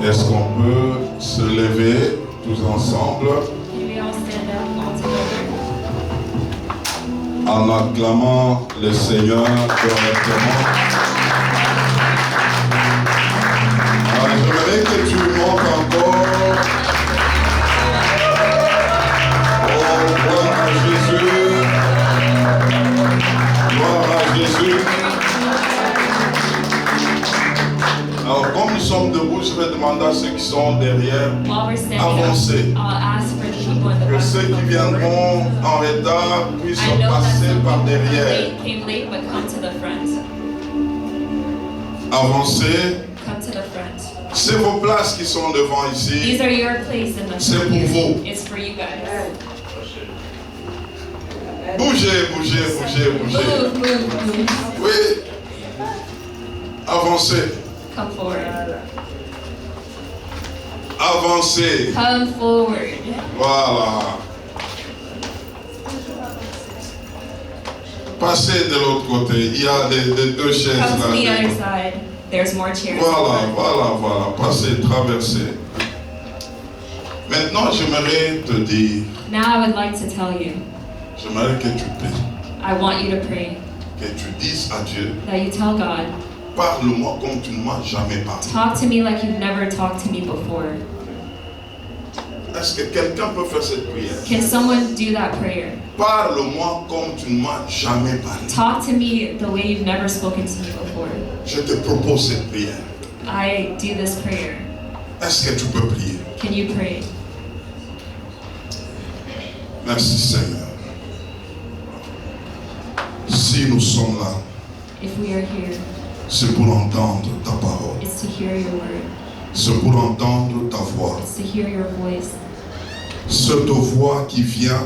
Est-ce qu'on peut se lever tous ensemble en acclamant le Seigneur correctement? J'aimerais que tu montes encore. Oh, gloire à Jésus. Gloire à Jésus. Alors, comme nous sommes debout, je vais demander à ceux qui sont derrière d'avancer. Que ceux qui viendront en retard puissent passer par derrière. Avancez. C'est vos places qui sont devant ici. C'est pour vous. Bougez, bougez, bougez, bougez. Oui. Avancez. Come forward. Avancez. Come forward. Voilà. Passez de l'autre côté. Il y a les deux chaises Come to the là. other side. There's more chairs. Voilà. Passez, traversez. Maintenant, j'aimerais te dire. Now I would like to tell you. J'aimerais que tu pries. I want you to pray. Que tu dises à Dieu. That you tell God. Parle-moi comme tu ne m'as jamais parlé. Talk to me like you've never talked to me before. Est-ce que quelqu'un peut faire cette prière? Can someone do that prayer? Parle-moi comme tu ne m'as jamais parlé. Talk to me the way you've never spoken to me before. Je te propose cette prière. I do this prayer. Est-ce que tu peux prier? Can you pray? Merci Seigneur. Si nous sommes là, If we are here, c'est pour entendre ta parole. it's to hear your word. C'est pour entendre ta voix. It's to hear your voice. Cette voix qui vient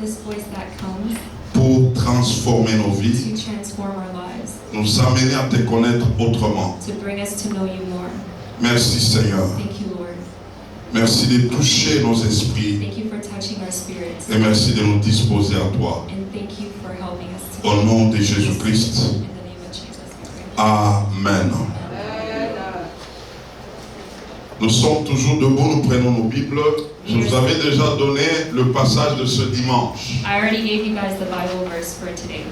This voice that comes pour transformer nos vies, to transform our lives. nous amener à te connaître autrement. To bring us to know you more. Merci Seigneur. Thank you, Lord. Merci de toucher nos esprits Thank you for touching our spirits. et merci de nous disposer à toi. And thank you for helping us to Au nom de Jésus-Christ. in the name of Jesus. we pray. Amen. Nous sommes toujours debout, nous prenons nos Bibles. Je vous avais déjà donné le passage de ce dimanche. I already gave you guys the Bible verse for today.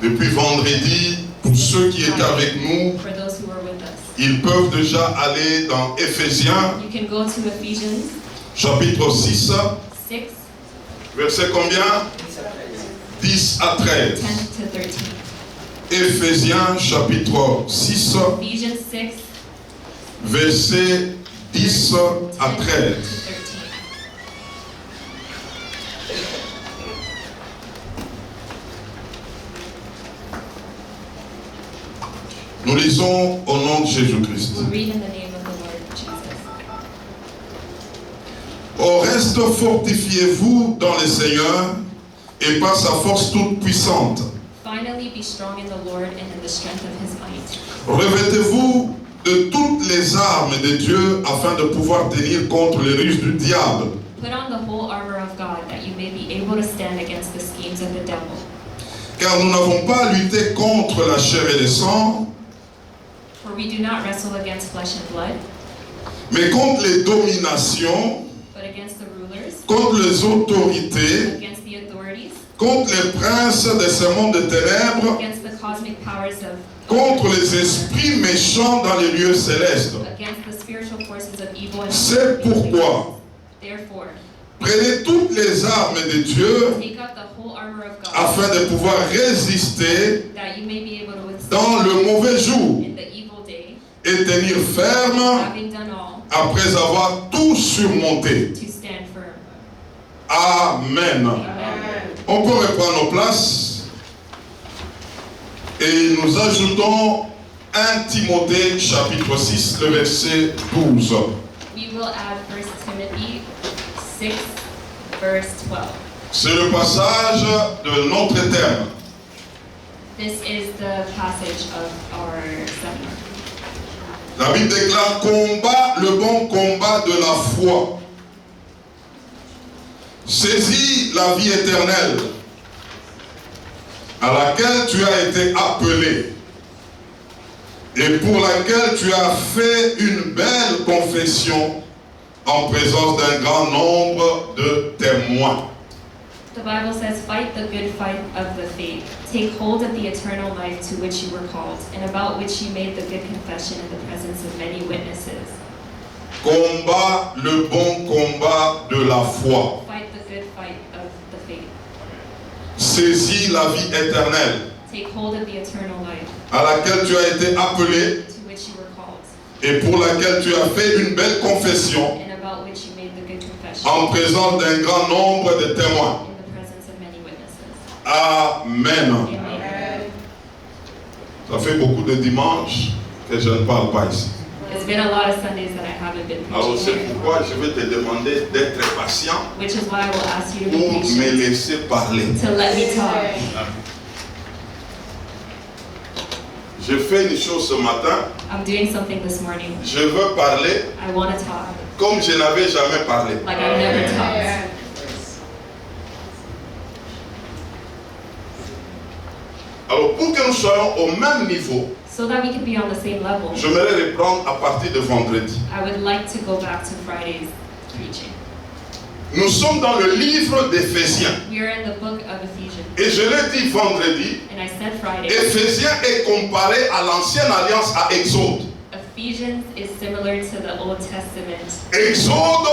Depuis vendredi, pour ceux qui étaient avec nous, For those who were with us. ils peuvent déjà aller dans Éphésiens, You can go to Ephesians chapitre 6, 6, verset combien? 10 à 13. 10 to 13. Éphésiens, chapitre 6, Ephesians 6, verset 10 à 13. 13. Nous lisons au nom de Jésus-Christ. We'll read in the name of the Lord Jesus. Au reste, fortifiez-vous dans le Seigneur et par sa force toute puissante. Finally, be strong in the Lord and in the strength of his might. Revêtez-vous de toutes les armes de Dieu afin de pouvoir tenir contre les ruses du diable. Put on the whole armor of God that you may be able to stand against the schemes of the devil. Car nous n'avons pas à lutter contre la chair et le sang, For we do not wrestle against flesh and blood, mais contre les dominations, but against the rulers, contre les autorités, against the authorities, contre les princes de ce monde de ténèbres, against the cosmic powers of contre les esprits méchants dans les lieux célestes. against the spiritual forces of evil in C'est pourquoi Therefore, prenez toutes les armes de Dieu take up the whole armor of God, afin de pouvoir résister that you may be able to dans withstand le mauvais jour in the evil day, et tenir ferme having done all, après avoir tout surmonté. to stand firm. Amen. Amen. On peut reprendre nos places et nous ajoutons 1 Timothée chapitre 6, le verset 12. We will add 1 Timothy 6, verse 12. C'est le passage de notre thème. This is the passage of our seminar. La Bible déclare: combat le bon combat de la foi. Saisis la vie éternelle à laquelle tu as été appelé et pour laquelle tu as fait une belle confession en présence d'un grand nombre de témoins. The Bible says, fight the good fight of the faith. Take hold of the eternal life to which you were called, and about which you made the good confession in the presence of many witnesses. Combat le bon combat de la foi. Fight the good fight of the faith. Saisis la vie éternelle. Take hold of the eternal life À laquelle tu as été appelé to which you were called, et pour laquelle tu as fait une belle confession and about which you made the good confession en présence d'un grand nombre de témoins. in the presence of many witnesses. Amen. Amen. Ça fait beaucoup de dimanches que je ne parle pas ici. It's been a lot of Sundays that I haven't been Alors c'est preaching, pourquoi je vais te demander d'être patient which is why I will ask you to be pour me patient, laisser parler. to let me talk. Je fais une chose ce matin, I'm doing something this morning. je veux parler I want to talk comme je n'avais jamais parlé. like I've never talked. Alors pour que nous soyons au même niveau, So that we can be on the same level, j'aimerais reprendre à partir de vendredi. I would like to go back to Friday's preaching. Nous sommes dans le livre d'Éphésiens. We are in the book of Ephesians. Et je l'ai dit vendredi, And I said Friday, Éphésiens est comparé à l'ancienne alliance à Exode. Ephesians is similar to the Old Testament. Exode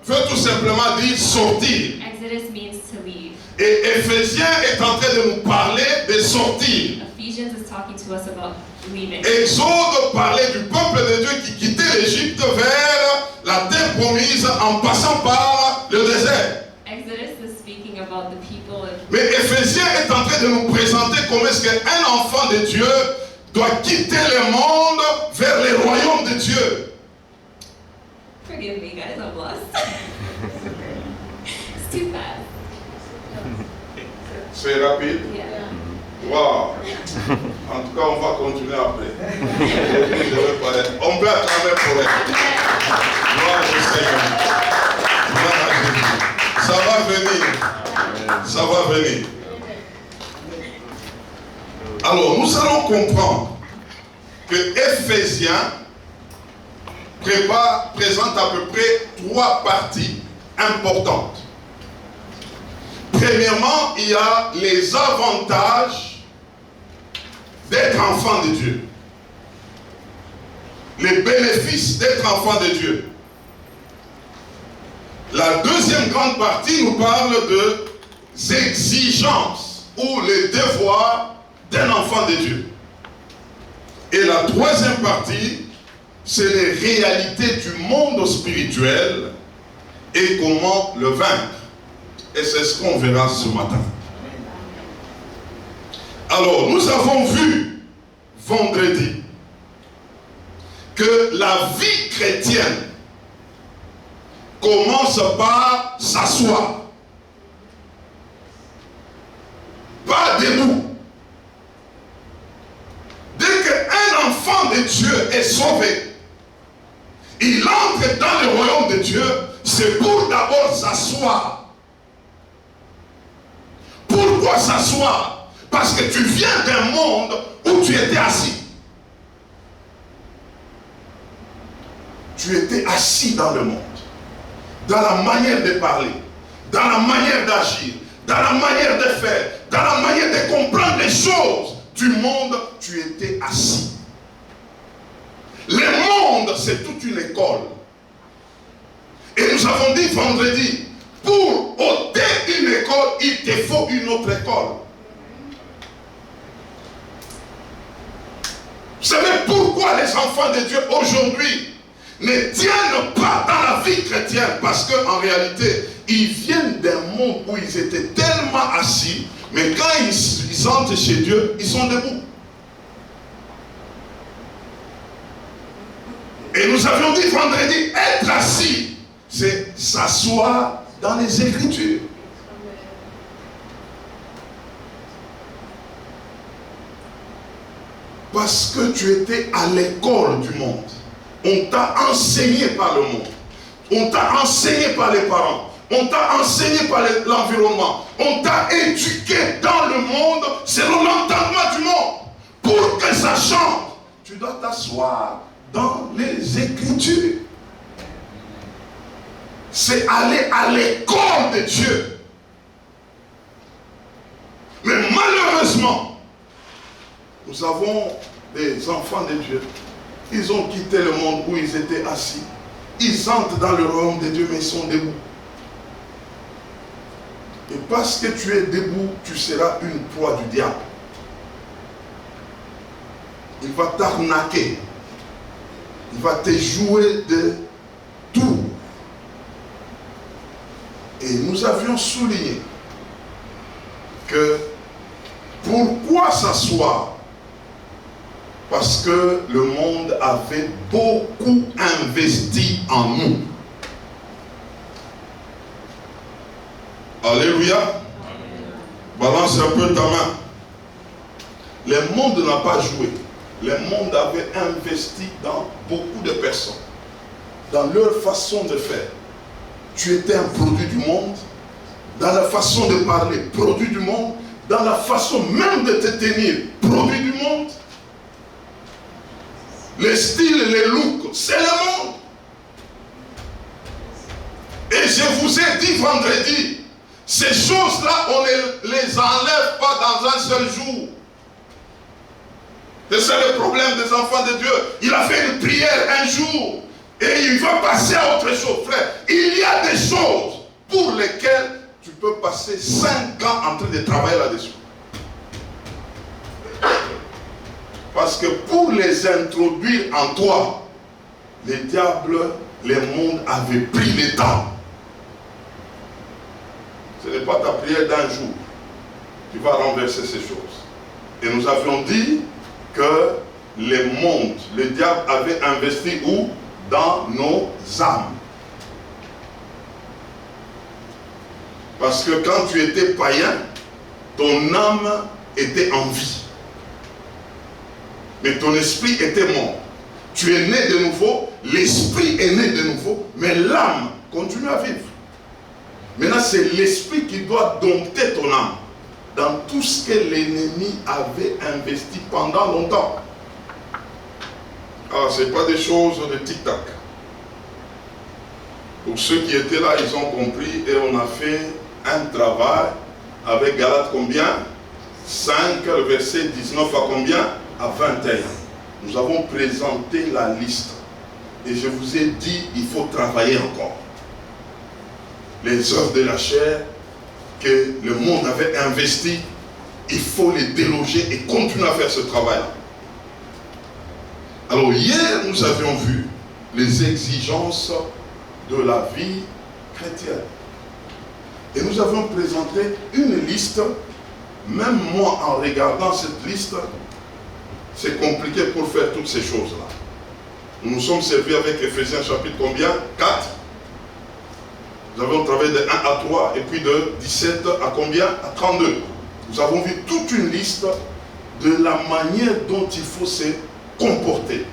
veut tout simplement dire sortir. Exodus means to leave. Et Éphésiens est en train de nous parler de sortir. Ephesians is talking to us about leaving. Exode parlait du peuple de Dieu qui quittait l'Égypte vers la terre promise en passant par le désert. Exodus is speaking about the people of... Mais Éphésiens est en train de nous présenter comment est-ce qu'un enfant de Dieu doit quitter le monde vers le royaume de Dieu. Forgive me guys, I'm lost. It's too fast. C'est rapide. Yeah. Wow. En tout cas, on va continuer après. Je vais parler. On peut acclamer pour elle. Gloire au Seigneur. Gloire à Jésus. Ça va venir. Ça va venir. Alors, nous allons comprendre que Éphésiens présente à peu près 3 parties importantes. Premièrement, il y a les avantages d'être enfant de Dieu. Les bénéfices d'être enfant de Dieu. La deuxième grande partie nous parle des exigences ou les devoirs d'un enfant de Dieu. Et la troisième partie, c'est les réalités du monde spirituel et comment le vaincre. Et c'est ce qu'on verra ce matin. Alors, nous avons vu vendredi que la vie chrétienne commence par s'asseoir. Pas debout. Dès qu'un enfant de Dieu est sauvé, il entre dans le royaume de Dieu, c'est pour d'abord s'asseoir. Pourquoi s'asseoir? Parce que tu viens d'un monde où tu étais assis. Tu étais assis dans le monde, dans la manière de parler, dans la manière d'agir, dans la manière de faire, dans la manière de comprendre les choses du monde, tu étais assis. Le monde, c'est toute une école. Et nous avons dit vendredi, pour ôter une école, il te faut une autre école. Vous savez pourquoi les enfants de Dieu aujourd'hui ne tiennent pas dans la vie chrétienne? Parce qu'en réalité, ils viennent d'un monde où ils étaient tellement assis, mais quand ils entrent chez Dieu, ils sont debout. Et nous avions dit vendredi, être assis, c'est s'asseoir dans les Écritures. Parce que tu étais à l'école du monde. On t'a enseigné par le monde. On t'a enseigné par les parents. On t'a enseigné par l'environnement. On t'a éduqué dans le monde selon l'entendement du monde. Pour que ça change, tu dois t'asseoir dans les Écritures. C'est aller à l'école de Dieu. Mais malheureusement, nous avons des enfants de Dieu. Ils ont quitté le monde où ils étaient assis. Ils entrent dans le royaume de Dieu, mais ils sont debout. Et parce que tu es debout, tu seras une proie du diable. Il va t'arnaquer. Il va te jouer de tout. Et nous avions souligné que pourquoi s'asseoir? Parce que le monde avait beaucoup investi en nous. Alléluia. Balance un peu ta main. Le monde n'a pas joué. Le monde avait investi dans beaucoup de personnes, dans leur façon de faire. Tu étais un produit du monde, dans la façon de parler, produit du monde, dans la façon même de te tenir, produit du monde. Les styles, les looks, c'est le monde. Et je vous ai dit vendredi, ces choses-là, on ne les enlève pas dans un seul jour. Et c'est le problème des enfants de Dieu. Il a fait une prière un jour et il va passer à autre chose, frère. Il y a des choses pour lesquelles tu peux passer 5 ans en train de travailler là-dessus. Parce que pour les introduire en toi, les diables, les mondes avaient pris le temps. Ce n'est pas ta prière d'un jour qui va renverser ces choses. Et nous avions dit que les mondes, le diable avait investi où? Dans nos âmes. Parce que quand tu étais païen, ton âme était en vie. Mais ton esprit était mort. Tu es né de nouveau, l'esprit est né de nouveau, mais l'âme continue à vivre. Maintenant, c'est l'esprit qui doit dompter ton âme dans tout ce que l'ennemi avait investi pendant longtemps. Alors, ce n'est pas des choses de tic-tac. Pour ceux qui étaient là, ils ont compris et on a fait un travail avec Galates combien? 5, le verset 19 à combien? À 21. Nous avons présenté la liste. Et je vous ai dit, il faut travailler encore. Les œuvres de la chair que le monde avait investi, il faut les déloger et continuer à faire ce travail-là. Alors hier, nous avions vu les exigences de la vie chrétienne. Et nous avons présenté une liste. Même moi, en regardant cette liste, c'est compliqué pour faire toutes ces choses-là. Nous nous sommes servis avec Ephésiens chapitre combien? 4. Nous avons travaillé de 1 à 3 et puis de 17 à combien? À 32. Nous avons vu toute une liste de la manière dont il faut se comporter.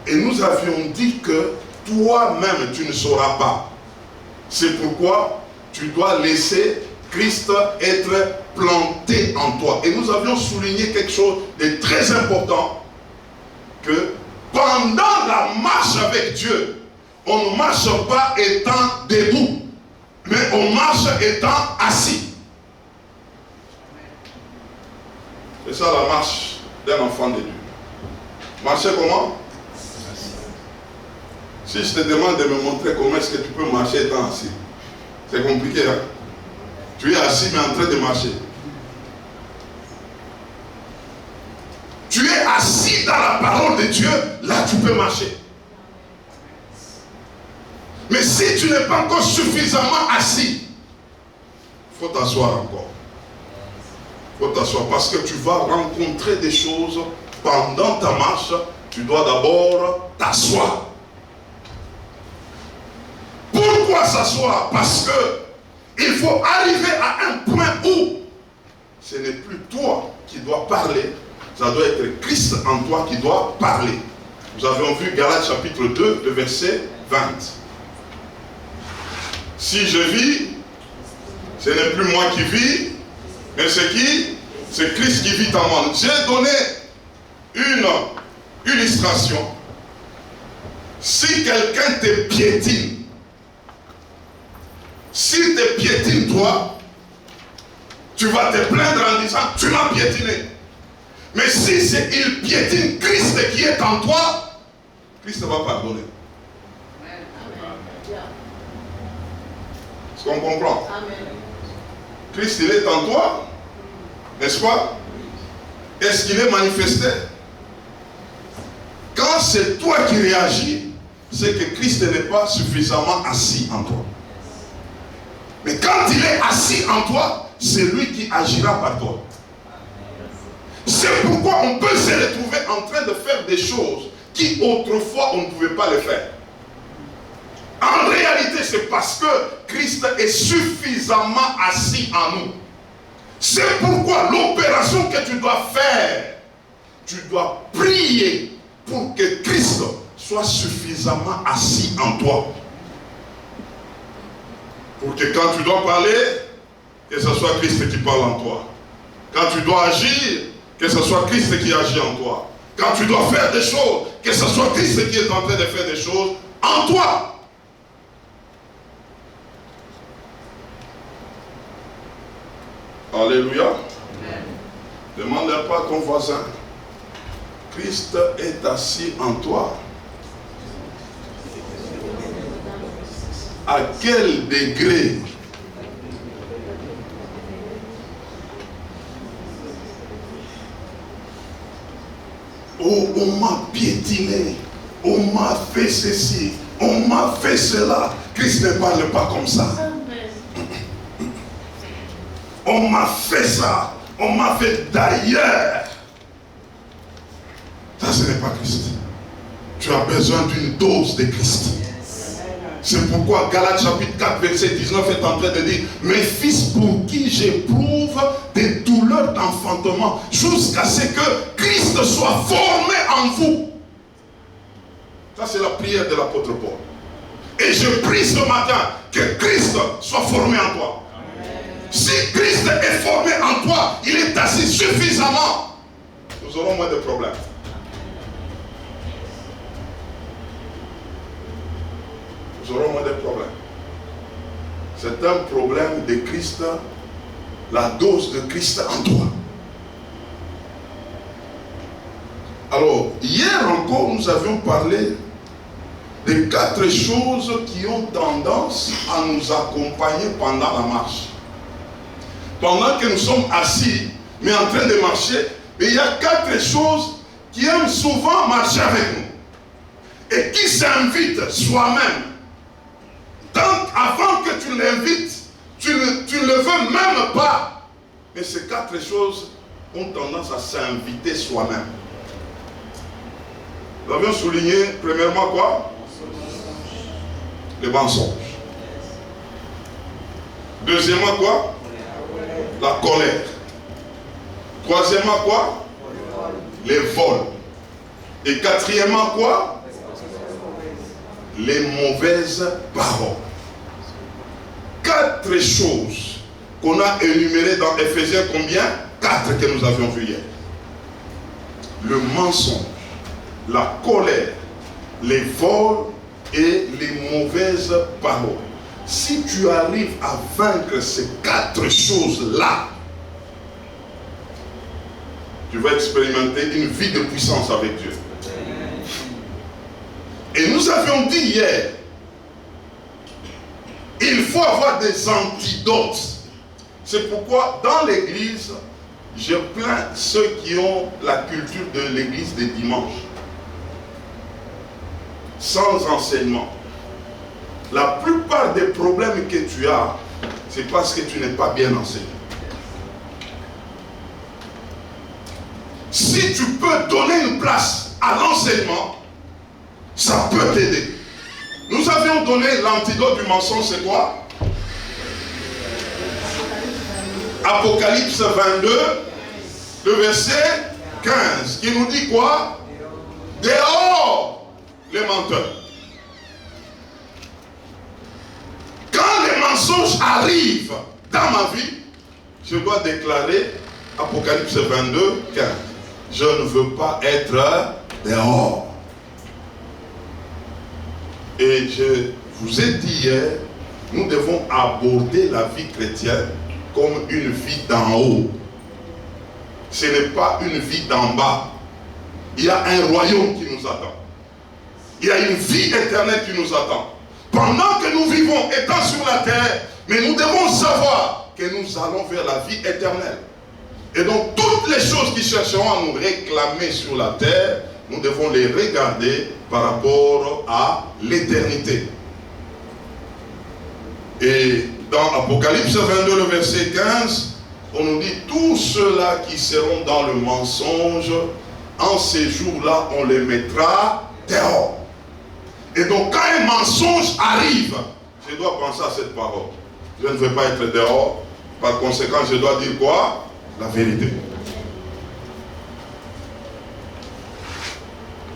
Et nous avions dit que toi-même tu ne sauras pas. C'est pourquoi tu dois laisser Christ être planté en toi. Et nous avions souligné quelque chose de très important, que pendant la marche avec Dieu, on ne marche pas étant debout, mais on marche étant assis. C'est ça la marche d'un enfant de Dieu. Marcher comment? Si je te demande de me montrer comment est-ce que tu peux marcher étant assis, c'est compliqué, hein? Tu es assis mais en train de marcher. Tu es assis dans la parole de Dieu, là tu peux marcher. Mais si tu n'es pas encore suffisamment assis, il faut t'asseoir encore. Il faut t'asseoir parce que tu vas rencontrer des choses pendant ta marche. Tu dois d'abord t'asseoir. Pourquoi s'asseoir? Parce que il faut arriver à un point où ce n'est plus toi qui dois parler, ça doit être Christ en toi qui doit parler. Nous avions vu Galates chapitre 2, le verset 20. Si je vis, ce n'est plus moi qui vis, mais c'est qui? C'est Christ qui vit en moi. J'ai donné une illustration. Si quelqu'un te piétine, s'il te piétine toi, tu vas te plaindre en disant tu m'as piétiné. Mais si il piétine Christ qui est en toi, Christ va pardonner. Est-ce qu'on comprend? Christ il est en toi, n'est-ce pas? Est-ce qu'il est manifesté? Quand c'est toi qui réagis, c'est que Christ n'est pas suffisamment assis en toi. Mais quand il est assis en toi, c'est lui qui agira par toi. C'est pourquoi on peut se retrouver en train de faire des choses qui autrefois on ne pouvait pas les faire. En réalité, c'est parce que Christ est suffisamment assis en nous. C'est pourquoi l'opération que tu dois faire, tu dois prier pour que Christ soit suffisamment assis en toi. Pour que quand tu dois parler, que ce soit Christ qui parle en toi. Quand tu dois agir, que ce soit Christ qui agit en toi. Quand tu dois faire des choses, que ce soit Christ qui est en train de faire des choses en toi. Alléluia. Demande pas à ton voisin. Christ est assis en toi. À quel degré? Oh, on m'a piétiné. On m'a fait ceci. On m'a fait cela. Christ ne parle pas comme ça. On m'a fait ça. On m'a fait d'ailleurs. Ça, ce n'est pas Christ. Tu as besoin d'une dose de Christ. C'est pourquoi Galates chapitre 4 verset 19 est en train de dire: mes fils pour qui j'éprouve des douleurs d'enfantement jusqu'à ce que Christ soit formé en vous. Ça c'est la prière de l'apôtre Paul. Et je prie ce matin que Christ soit formé en toi. Si Christ est formé en toi, il est assis suffisamment, nous aurons moins de problèmes. Nous aurons moins de problèmes. C'est un problème de Christ, la dose de Christ en toi. Alors, hier encore, nous avions parlé de 4 choses qui ont tendance à nous accompagner pendant la marche. Pendant que nous sommes assis, mais en train de marcher, il y a 4 choses qui aiment souvent marcher avec nous. Et qui s'invitent soi-même. Donc, avant que tu l'invites, tu ne le veux même pas. Mais ces 4 choses ont tendance à s'inviter soi-même. Nous avions souligné, premièrement, quoi? Le mensonge. Deuxièmement, quoi? La colère. Troisièmement, quoi? Les vols. Et quatrièmement, quoi? Les mauvaises paroles. 4 choses qu'on a énumérées dans Ephésiens combien? 4 que nous avions vu hier. Le mensonge, la colère, les vols et les mauvaises paroles. Si tu arrives à vaincre ces 4 choses-là, tu vas expérimenter une vie de puissance avec Dieu. Et nous avions dit hier, il faut avoir des antidotes. C'est pourquoi dans l'église, je plains ceux qui ont la culture de l'église des dimanches. Sans enseignement. La plupart des problèmes que tu as, c'est parce que tu n'es pas bien enseigné. Si tu peux donner une place à l'enseignement, ça peut t'aider. Nous avions donné l'antidote du mensonge, c'est quoi? Apocalypse 22, le verset 15, qui nous dit quoi? Dehors les menteurs. Quand les mensonges arrivent dans ma vie, je dois déclarer Apocalypse 22, 15. Je ne veux pas être dehors. Et je vous ai dit hier, nous devons aborder la vie chrétienne comme une vie d'en haut. Ce n'est pas une vie d'en bas. Il y a un royaume qui nous attend. Il y a une vie éternelle qui nous attend. Pendant que nous vivons, étant sur la terre, mais nous devons savoir que nous allons vers la vie éternelle. Et donc, toutes les choses qui chercheront à nous réclamer sur la terre, nous devons les regarder par rapport à l'éternité. Et dans Apocalypse 22, le verset 15, on nous dit, tous ceux-là qui seront dans le mensonge, en ces jours-là, on les mettra dehors. Et donc, quand un mensonge arrive, je dois penser à cette parole. Je ne veux pas être dehors. Par conséquent, je dois dire quoi? La vérité.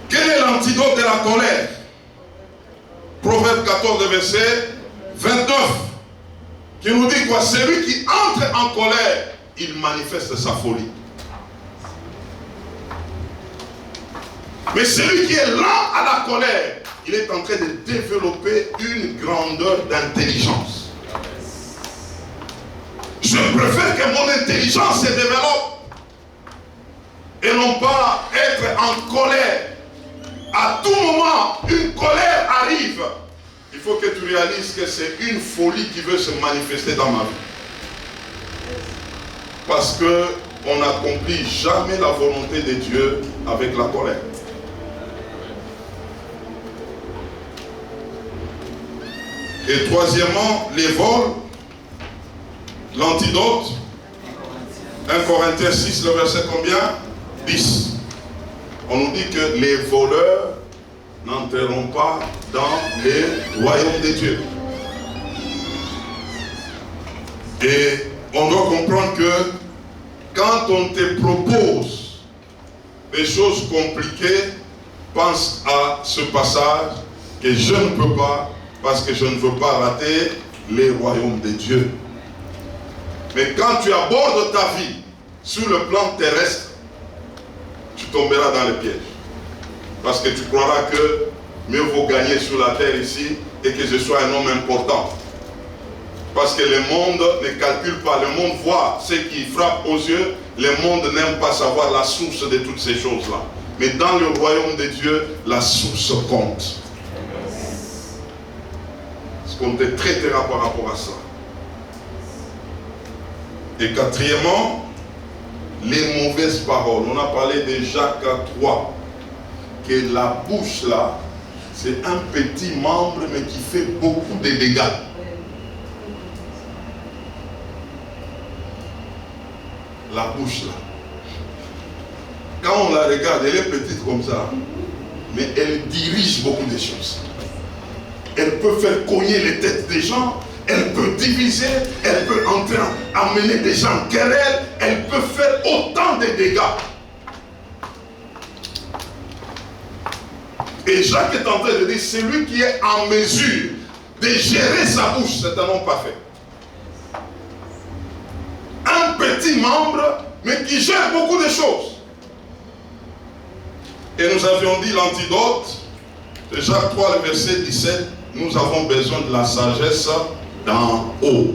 Quel est l'antidote de la colère? Proverbe 14, verset 29. Qui nous dit quoi? Celui qui entre en colère, il manifeste sa folie. Mais celui qui est lent à la colère, il est en train de développer une grandeur d'intelligence. Je préfère que mon intelligence se développe et non pas être en colère. À tout moment, une colère arrive. Il faut que tu réalises que c'est une folie qui veut se manifester dans ma vie. Parce qu'on n'accomplit jamais la volonté de Dieu avec la colère. Et troisièmement, les vols, l'antidote. 1 Corinthiens 6, le verset combien? 10. On nous dit que les voleurs n'entreront pas dans les royaumes de Dieu. Et on doit comprendre que quand on te propose des choses compliquées, pense à ce passage que je ne peux pas, parce que je ne veux pas rater les royaumes de Dieu. Mais quand tu abordes ta vie sur le plan terrestre, tu tomberas dans le piège. Parce que tu croiras que mieux vaut gagner sur la terre ici et que je sois un homme important. Parce que le monde ne calcule pas, le monde voit ce qui frappe aux yeux, le monde n'aime pas savoir la source de toutes ces choses-là. Mais dans le royaume de Dieu, la source compte. Parce qu'on te traitera par rapport à ça. Et quatrièmement, les mauvaises paroles. On a parlé de Jacques 3, que la bouche là, c'est un petit membre mais qui fait beaucoup de dégâts. La bouche là. Quand on la regarde, elle est petite comme ça, mais elle dirige beaucoup de choses. Elle peut faire cogner les têtes des gens, elle peut diviser, elle peut amener des gens en querelle, elle peut faire autant de dégâts. Et Jacques est en train de dire, celui qui est en mesure de gérer sa bouche, c'est un homme parfait. Un petit membre, mais qui gère beaucoup de choses. Et nous avions dit l'antidote de Jacques 3, le verset 17, nous avons besoin de la sagesse d'en haut,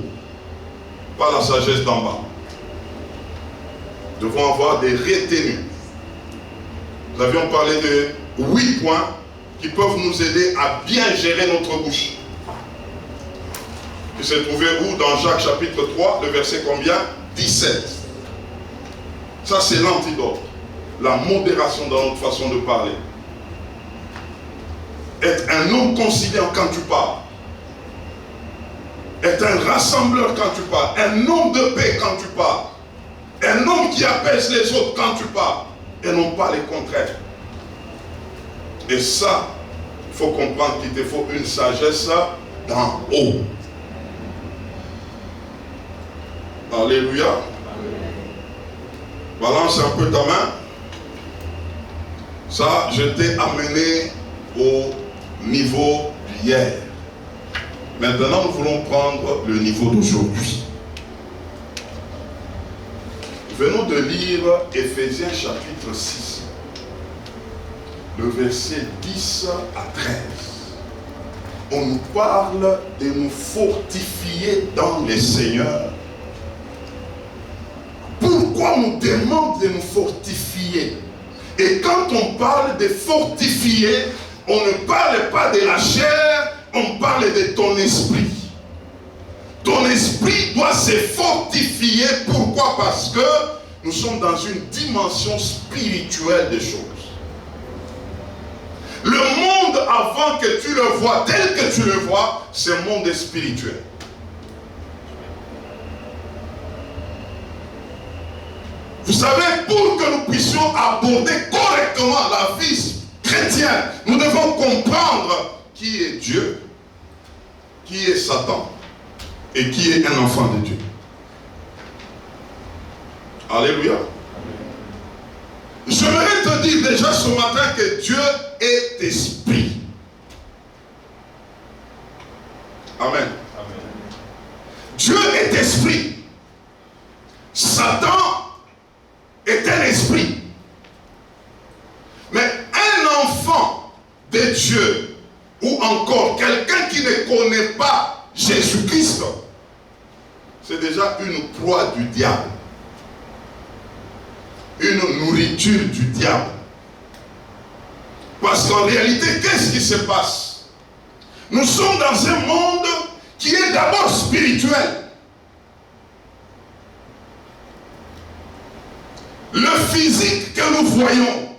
pas la sagesse d'en bas. Nous devons avoir des retenues. Nous avions parlé de 8 points qui peuvent nous aider à bien gérer notre bouche. Qui se trouvait où? Dans Jacques chapitre 3, le verset combien? 17. Ça c'est l'antidote. La modération dans notre façon de parler. Être un homme conciliant quand tu parles. Être un rassembleur quand tu parles. Un homme de paix quand tu parles. Un homme qui apaise les autres quand tu parles. Et non pas les contraires. Et ça, il faut comprendre qu'il te faut une sagesse d'en haut. Alléluia. Balance un peu ta main. Ça, je t'ai amené au niveau d'hier. Maintenant, nous voulons prendre le niveau d'aujourd'hui. Venons de lire Éphésiens chapitre 6. le verset 10 à 13. On nous parle de nous fortifier dans le Seigneur. Pourquoi on nous demande de nous fortifier? Et quand on parle de fortifier, on ne parle pas de la chair, on parle de ton esprit. Ton esprit doit se fortifier. Pourquoi? Parce que nous sommes dans une dimension spirituelle des choses. Le monde, avant que tu le vois, tel que tu le vois, c'est un monde spirituel. Vous savez, pour que nous puissions aborder correctement la vie chrétienne, nous devons comprendre qui est Dieu, qui est Satan et qui est un enfant de Dieu. Alléluia. J'aimerais te dire déjà ce matin que Dieu est esprit. Amen. Amen. Dieu est esprit. Satan est un esprit. Mais un enfant de Dieu, ou encore quelqu'un qui ne connaît pas Jésus-Christ, c'est déjà une proie du diable. Une nourriture du diable. Parce qu'en réalité, qu'est-ce qui se passe? Nous sommes dans un monde qui est d'abord spirituel. Le physique que nous voyons,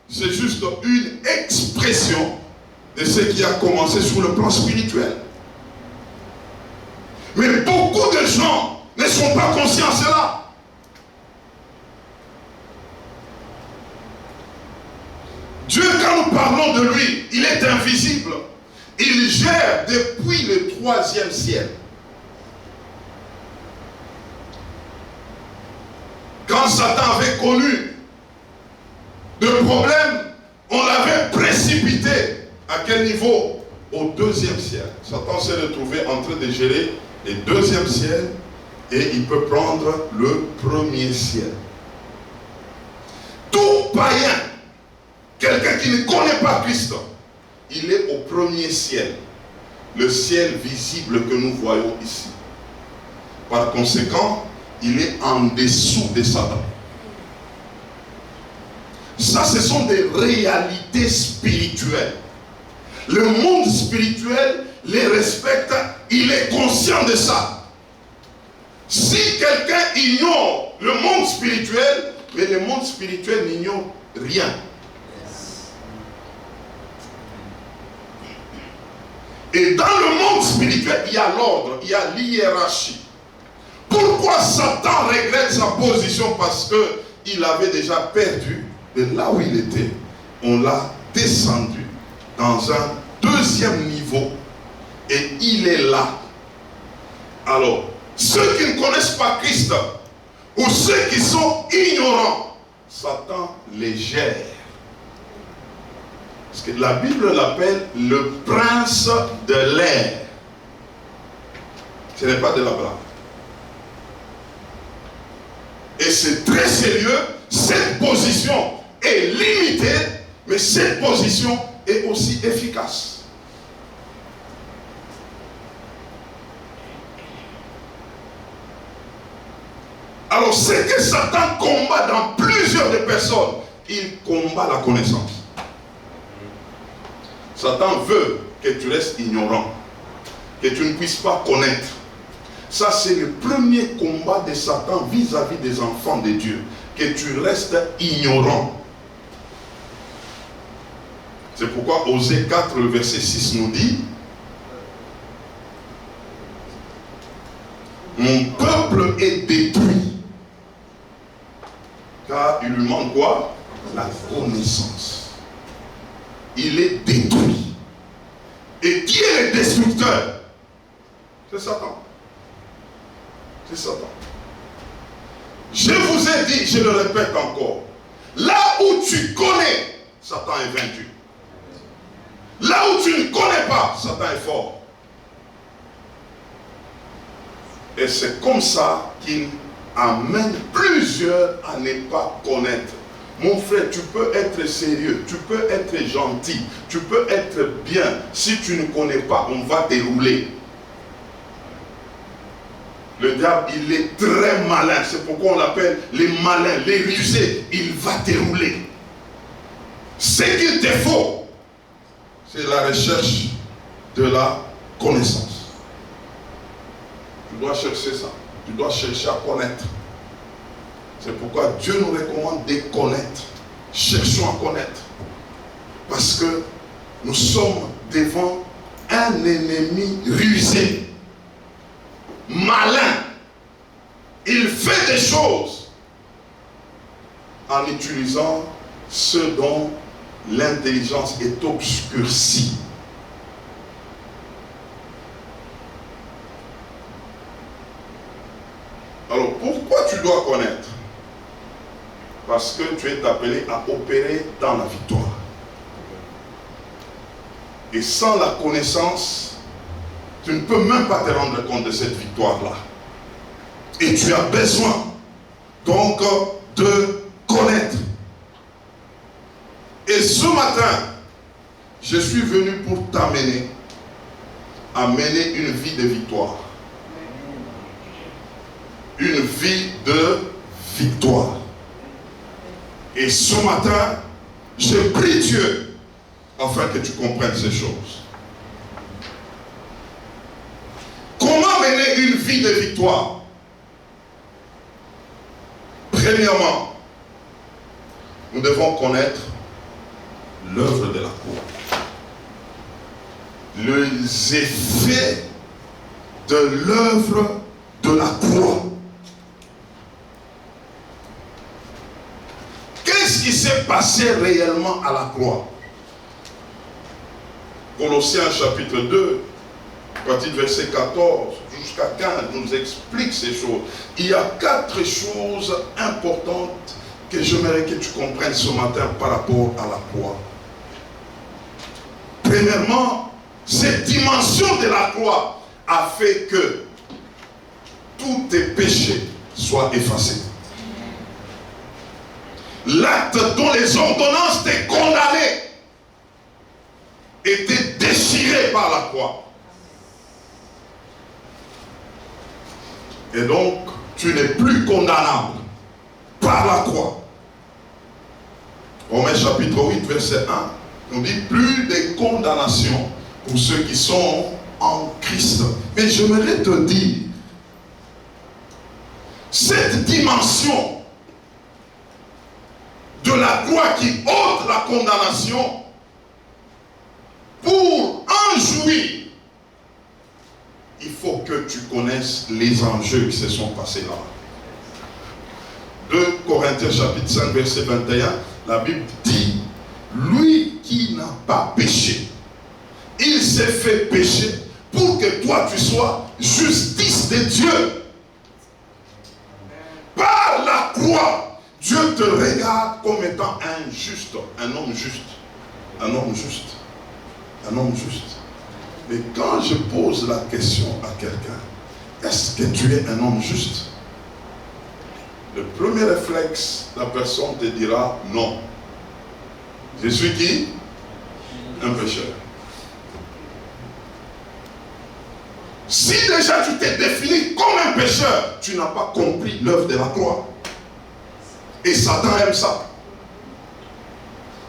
c'est juste une expression de ce qui a commencé sur le plan spirituel. Mais beaucoup de gens ne sont pas conscients de cela. Dieu, quand nous parlons de lui, il est invisible. Il gère depuis le 3e ciel. Quand Satan avait connu de problèmes, on l'avait précipité. À quel niveau? Au 2e ciel. Satan s'est retrouvé en train de gérer le 2e ciel et il peut prendre le 1er ciel. Tout païen, quelqu'un qui ne connaît pas Christ, il est au 1er ciel. Le ciel visible que nous voyons ici. Par conséquent, il est en dessous de Satan. Ça, ce sont des réalités spirituelles. Le monde spirituel les respecte, il est conscient de ça. Si quelqu'un ignore le monde spirituel, mais le monde spirituel n'ignore rien. Et dans le monde spirituel, il y a l'ordre, il y a l'hiérarchie. Pourquoi Satan regrette sa position? Parce qu'il avait déjà perdu de là où il était. On l'a descendu dans un 2e niveau et il est là. Alors, ceux qui ne connaissent pas Christ ou ceux qui sont ignorants, Satan les gère. Parce que la Bible l'appelle le prince de l'air. Ce n'est pas de la blague. Et c'est très sérieux. Cette position est limitée, mais cette position est aussi efficace. Alors, ce que Satan combat dans plusieurs de personnes, il combat la connaissance. Satan veut que tu restes ignorant, que tu ne puisses pas connaître. Ça, c'est le premier combat de Satan vis-à-vis des enfants de Dieu, que tu restes ignorant. C'est pourquoi Osée 4, le verset 6 nous dit: mon peuple est détruit, car il lui manque quoi? La connaissance. Il est détruit. Et qui est le destructeur? C'est Satan. C'est Satan. Je vous ai dit, je le répète encore, là où tu connais, Satan est vaincu. Là où tu ne connais pas, Satan est fort. Et c'est comme ça qu'il amène plusieurs à ne pas connaître. Mon frère, tu peux être sérieux, tu peux être gentil, tu peux être bien. Si tu ne connais pas, on va dérouler. Le diable, il est très malin. C'est pourquoi on l'appelle les malins, les rusés. Il va dérouler. Ce qu'il te faut, c'est la recherche de la connaissance. Tu dois chercher ça. Tu dois chercher à connaître. C'est pourquoi Dieu nous recommande de connaître. Cherchons à connaître. Parce que nous sommes devant un ennemi rusé, malin. Il fait des choses en utilisant ce dont l'intelligence est obscurcie. Alors pourquoi tu dois connaître? Parce que tu es appelé à opérer dans la victoire. Et sans la connaissance, tu ne peux même pas te rendre compte de cette victoire-là. Et tu as besoin donc de connaître. Et ce matin, je suis venu pour t'amener à mener une vie de victoire. Une vie de victoire. Et ce matin, je prie Dieu afin que tu comprennes ces choses. Comment mener une vie de victoire? Premièrement, nous devons connaître l'œuvre de la croix. Les effets de l'œuvre de la croix. Qu'est-ce qui s'est passé réellement à la croix? Colossiens chapitre 2, à partir du verset 14 jusqu'à 15, nous explique ces choses. Il y a 4 choses importantes que j'aimerais que tu comprennes ce matin par rapport à la croix. Premièrement, cette dimension de la croix a fait que tous tes péchés soient effacés. L'acte dont les ordonnances t'ont condamné était déchiré par la croix. Et donc, tu n'es plus condamnable par la croix. Romains chapitre 8, verset 1, nous dit plus de condamnation pour ceux qui sont en Christ. Mais j'aimerais te dire, cette dimension de la croix qui ôte la condamnation, pour en jouir, il faut que tu connaisses les enjeux qui se sont passés là. 2 Corinthiens chapitre 5 verset 21, la Bible dit, lui qui n'a pas péché, il s'est fait pécher pour que toi tu sois justice de Dieu. Par la croix, Dieu te regarde comme étant un juste, un homme juste, un homme juste, un homme juste. Mais quand je pose la question à quelqu'un, est-ce que tu es un homme juste? Le premier réflexe, la personne te dira non. Je suis qui? Un pécheur. Si déjà tu t'es défini comme un pécheur, tu n'as pas compris l'œuvre de la croix. Et Satan aime ça.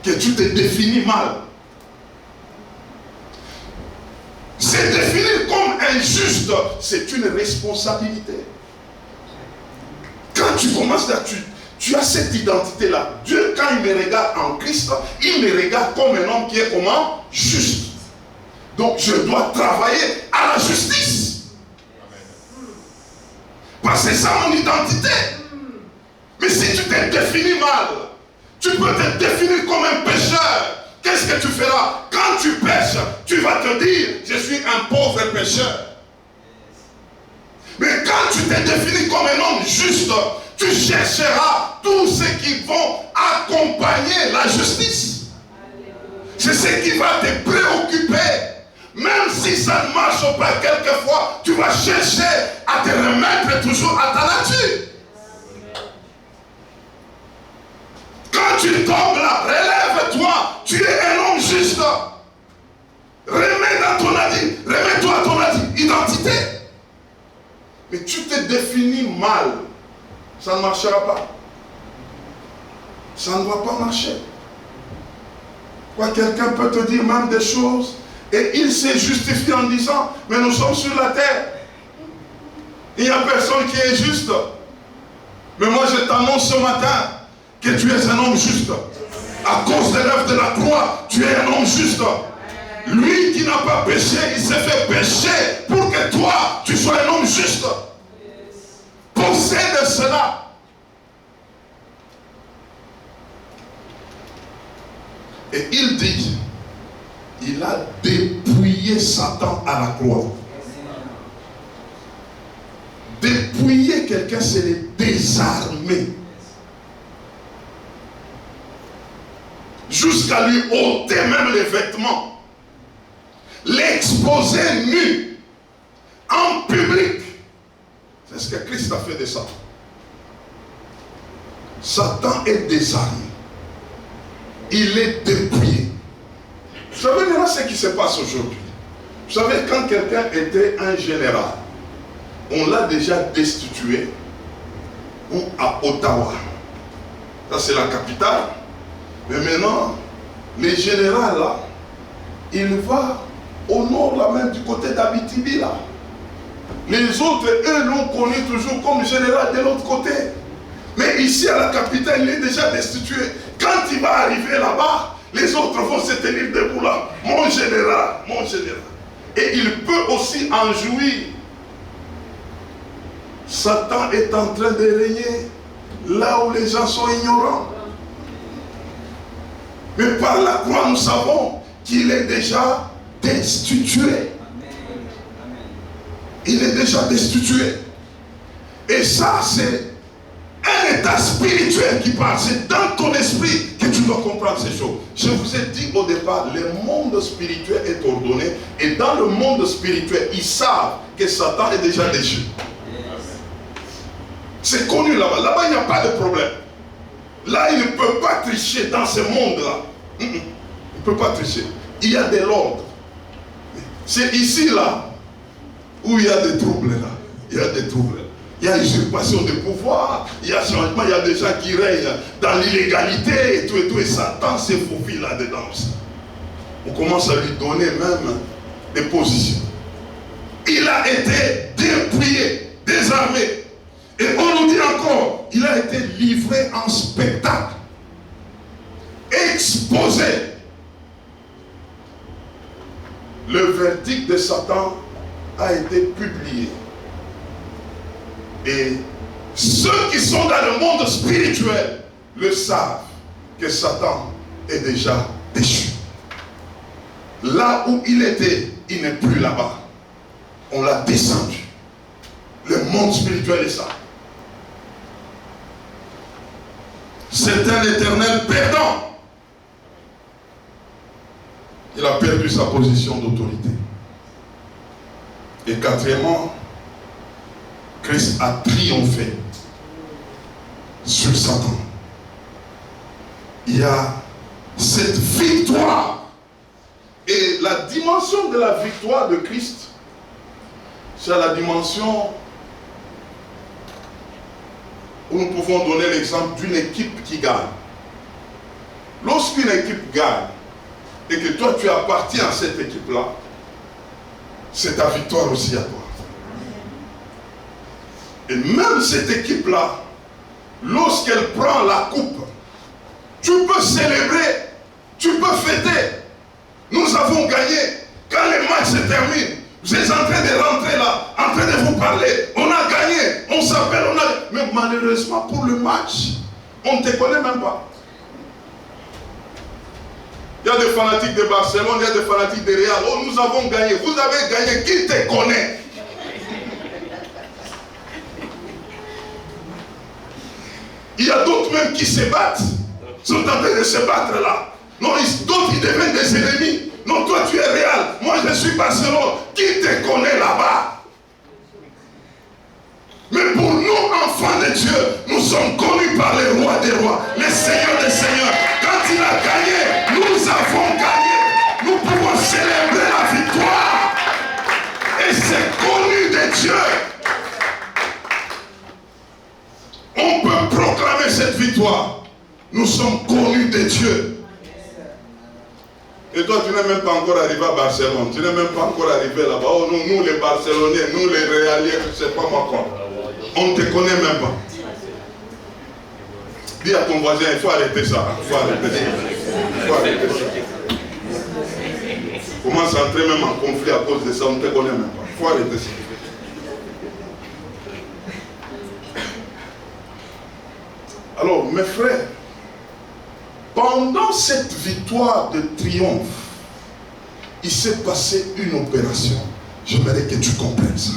Que tu te définis mal. Se définir comme injuste, c'est une responsabilité. Quand tu commences là, tu as cette identité-là. Dieu, quand il me regarde en Christ, il me regarde comme un homme qui est comment? Juste. Donc je dois travailler à la justice. Parce que c'est ça mon identité. Mais si tu t'es défini mal, tu peux te définir comme un pécheur. Qu'est-ce que tu feras? Quand tu pêches, tu vas te dire, je suis un pauvre pécheur. Mais quand tu t'es défini comme un homme juste, tu chercheras tous ceux qui vont accompagner la justice. C'est ce qui va te préoccuper. Même si ça ne marche pas quelquefois, tu vas chercher à te remettre toujours à ta nature. Quand tu tu tombes là, relève-toi, tu es un homme juste. Remets-toi à ton identité. Mais tu te définis mal, ça ne marchera pas. Ça ne doit pas marcher. Quoi, quelqu'un peut te dire même des choses et il se justifie en disant, mais nous sommes sur la terre. Il n'y a personne qui est juste. Mais moi je t'annonce ce matin que tu es un homme juste. À cause de l'œuvre de la croix, tu es un homme juste. Lui qui n'a pas péché, il s'est fait pécher pour que toi, tu sois un homme juste. Possède cela. Et il dit, il a dépouillé Satan à la croix. Dépouiller quelqu'un, c'est le désarmer. Jusqu'à lui ôter même les vêtements. L'exposer nu. En public. C'est ce que Christ a fait de ça. Satan est désarmé. Il est dépouillé. Vous savez maintenant ce qui se passe aujourd'hui. Vous savez, quand quelqu'un était un général, on l'a déjà destitué ou à Ottawa. Ça c'est la capitale. Mais maintenant, les généraux là, il va au nord là même du côté d'Abitibi là. Les autres, eux, l'ont connu toujours comme général de l'autre côté. Mais ici à la capitale, il est déjà destitué. Quand il va arriver là-bas, les autres vont se tenir debout là. Mon général, mon général. Et il peut aussi en jouir. Satan est en train de régner là où les gens sont ignorants. Mais par la croix, nous savons qu'il est déjà destitué. Il est déjà destitué. Et ça, c'est un état spirituel qui parle. C'est dans ton esprit que tu dois comprendre ces choses. Je vous ai dit au départ, le monde spirituel est ordonné. Et dans le monde spirituel, ils savent que Satan est déjà déchu. C'est connu là-bas. Là-bas, il n'y a pas de problème. Là, il ne peut pas tricher dans ce monde-là. Il ne peut pas tricher. Il y a de l'ordre. C'est ici, là, où il y a des troubles, là. Il y a des troubles. Il y a usurpation de pouvoir. Il y a changement. Il y a des gens qui règnent dans l'illégalité et tout et tout. Et Satan se faufile là-dedans aussi. On commence à lui donner même des positions. Il a été dépouillé, désarmé. Et on nous dit encore, il a été livré en spectacle, exposé. Le verdict de Satan a été publié. Et ceux qui sont dans le monde spirituel le savent que Satan est déjà déchu. Là où il était, il n'est plus là-bas. On l'a descendu. Le monde spirituel est ça. C'est un éternel perdant. Il a perdu sa position d'autorité. Et quatrièmement, Christ a triomphé sur Satan. Il y a cette victoire. Et la dimension de la victoire de Christ, c'est la dimension où nous pouvons donner l'exemple d'une équipe qui gagne. Lorsqu'une équipe gagne, et que toi tu appartiens à cette équipe-là, c'est ta victoire aussi à toi. Et même cette équipe-là, lorsqu'elle prend la coupe, tu peux célébrer, tu peux fêter. Nous avons gagné. Quand les matchs se terminent, vous êtes en train de rentrer là, en train de vous parler. On a gagné, on s'appelle, on a... Mais malheureusement, pour le match, on ne te connaît même pas. Il y a des fanatiques de Barcelone, il y a des fanatiques de Real. Oh, nous avons gagné. Vous avez gagné. Qui te connaît? Il y a d'autres même qui se battent. Ils sont en train de se battre là. Non, d'autres ils deviennent des ennemis. Non, toi tu es Real. Moi je suis Barcelone. Qui te connaît là-bas? Mais pour nous, enfants de Dieu, nous sommes connus par les rois des rois, les seigneurs des seigneurs. c'est connu de Dieu. On peut proclamer cette victoire. Nous sommes connus de Dieu. Et toi, tu n'es même pas encore arrivé à Barcelone. Tu n'es même pas encore arrivé là-bas. Oh, nous les Barcelonais, nous les Réaliens, je ne sais pas moi quoi. On ne te connaît même pas. Dis à ton voisin, il faut arrêter ça. Il faut arrêter ça. Il faut arrêter ça. Commence à entrer même en conflit à cause de ça. On ne te connaît même pas. Il faut arrêter ça. Alors, mes frères, pendant cette victoire de triomphe, il s'est passé une opération. J'aimerais que tu comprennes ça.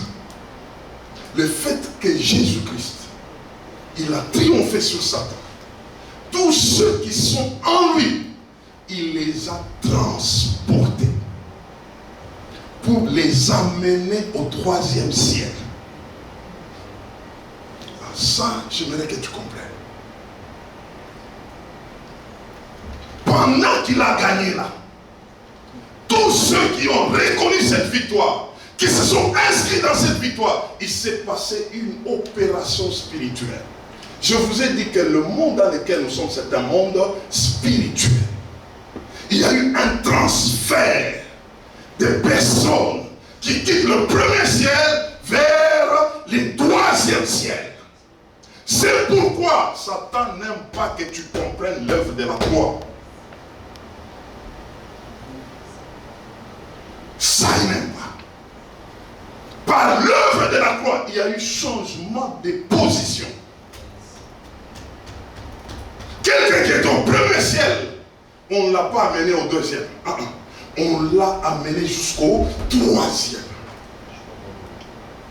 Le fait que Jésus-Christ, il a triomphé sur Satan. Tous ceux qui sont en lui, il les a transportés pour les amener au 3e ciel. Ça, j'aimerais que tu comprennes. Pendant qu'il a gagné là, tous ceux qui ont reconnu cette victoire, qui se sont inscrits dans cette victoire, il s'est passé une opération spirituelle. Je vous ai dit que le monde dans lequel nous sommes, c'est un monde spirituel. Il y a eu un transfert de personnes qui quittent le 1er ciel vers le 3e ciel. C'est pourquoi Satan n'aime pas que tu comprennes l'œuvre de la croix. Ça, il n'aime pas. Par l'œuvre de la croix, il y a eu changement de position. Quelqu'un qui est au 1er ciel, on ne l'a pas amené au 2e. On l'a amené jusqu'au 3e.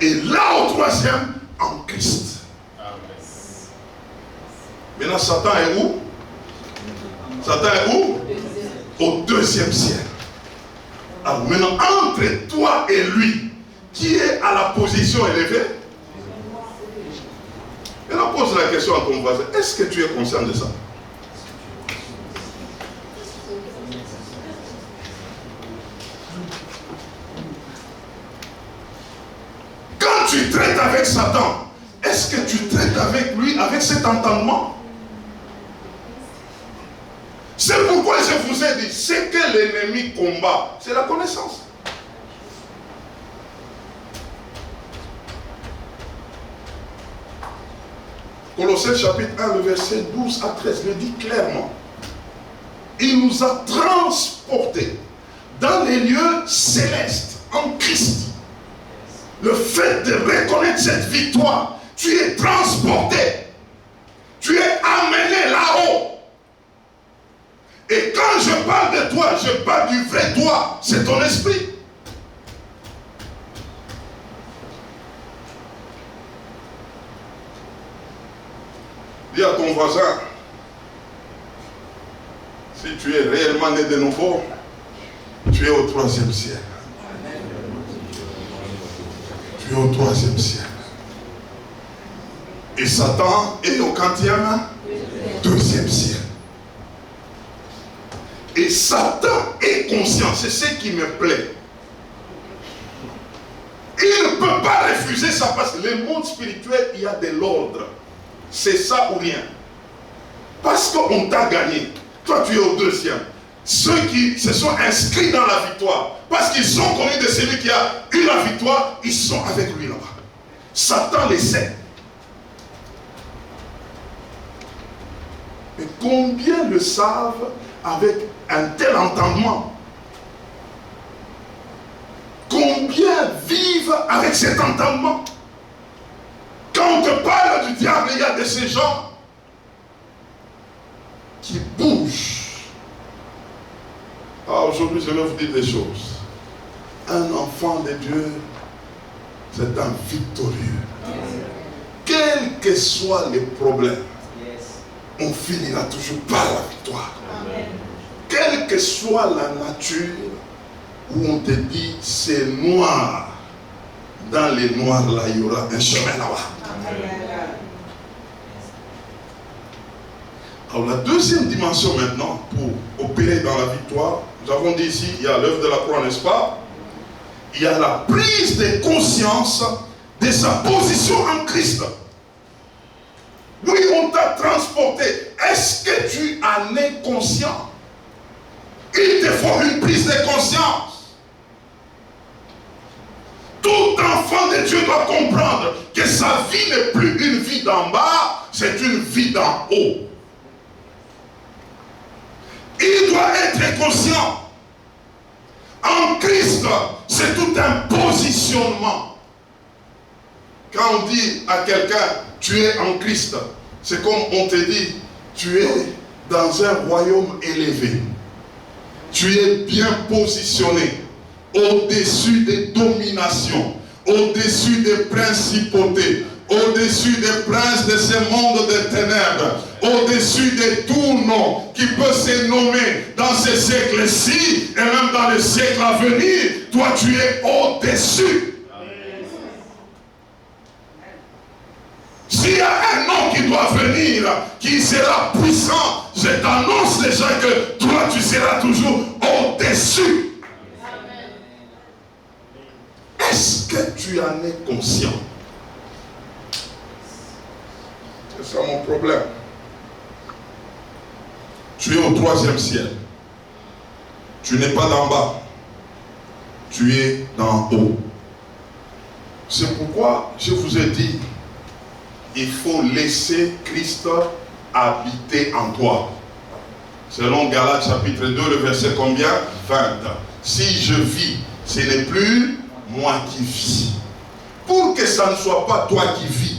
Et là, au 3e, en Christ. Maintenant, Satan est où? Satan est où? Au 2e ciel. Alors maintenant, entre toi et lui, qui est à la position élevée? Maintenant, pose la question à ton voisin. Est-ce que tu es conscient de ça? Quand tu traites avec Satan, est-ce que tu traites avec lui, avec cet entendement? C'est pourquoi je vous ai dit, ce que l'ennemi combat, c'est la connaissance. Colossiens chapitre 1, le verset 12 à 13 le dit clairement. Il nous a transportés dans les lieux célestes, en Christ. Le fait de reconnaître cette victoire, tu es transporté. Tu es amené là-haut. Et quand je parle de toi, je parle du vrai toi, c'est ton esprit. Dis à ton voisin, si tu es réellement né de nouveau, tu es au 3e ciel. Tu es au 3e ciel. Et Satan est au 4e, 2e ciel. Et Satan est conscient, c'est ce qui me plaît. Il ne peut pas refuser ça parce que le monde spirituel, il y a de l'ordre. C'est ça ou rien. Parce qu'on t'a gagné. Toi, tu es au 2e. Ceux qui se sont inscrits dans la victoire, parce qu'ils sont connus de celui qui a eu la victoire, ils sont avec lui là-bas. Satan les sait. Mais combien le savent avec un tel entendement? Combien vivent avec cet entendement? Quand on te parle du diable, il y a de ces gens qui bougent. Ah, aujourd'hui, je vais vous dire des choses. Un enfant de Dieu, c'est un victorieux. Quels que soient les problèmes, on finira toujours par la victoire. Quelle que soit la nature où on te dit c'est noir, dans les noirs là, il y aura un chemin là-bas. Alors la deuxième dimension maintenant, pour opérer dans la victoire, nous avons dit ici, il y a l'œuvre de la croix, n'est-ce pas? il y a la prise de conscience de sa position en Christ. Oui, on t'a transporté. Est-ce que tu en es conscient? Il te faut une prise de conscience. Tout enfant de Dieu doit comprendre que sa vie n'est plus une vie d'en bas, c'est une vie d'en haut. Il doit être conscient. En Christ, c'est tout un positionnement. Quand on dit à quelqu'un, tu es en Christ, c'est comme on te dit, tu es dans un royaume élevé. Tu es bien positionné, au-dessus des dominations, au-dessus des principautés, au-dessus des princes de ce monde des ténèbres, au-dessus de tout nom qui peut se nommer dans ce siècle-ci et même dans le siècle à venir. Toi, tu es au-dessus. S'il y a un nom qui doit venir, qui sera puissant, je t'annonce déjà que toi, tu seras toujours au-dessus. Est-ce que tu en es conscient? C'est ça mon problème. Tu es au 3e ciel. Tu n'es pas d'en bas. Tu es d'en haut. C'est pourquoi je vous ai dit, il faut laisser Christ habiter en toi. Selon Galates chapitre 2, le verset combien? 20. Si je vis, ce n'est plus moi qui vis. Pour que ça ne soit pas toi qui vis,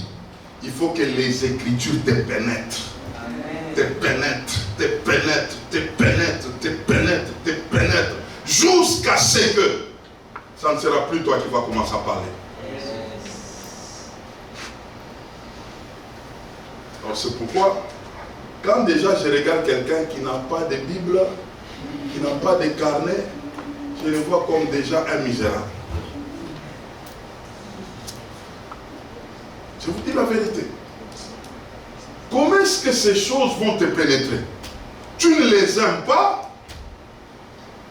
il faut que les Écritures te pénètrent. Te pénètrent, te pénètrent, te pénètrent, te pénètrent, te pénètrent. Jusqu'à ce que ça ne sera plus toi qui vas commencer à parler. Alors c'est pourquoi, quand déjà je regarde quelqu'un qui n'a pas de Bible, qui n'a pas de carnet, je le vois comme déjà un misérable. Je vous dis la vérité. Comment est-ce que ces choses vont te pénétrer? Tu ne les aimes pas,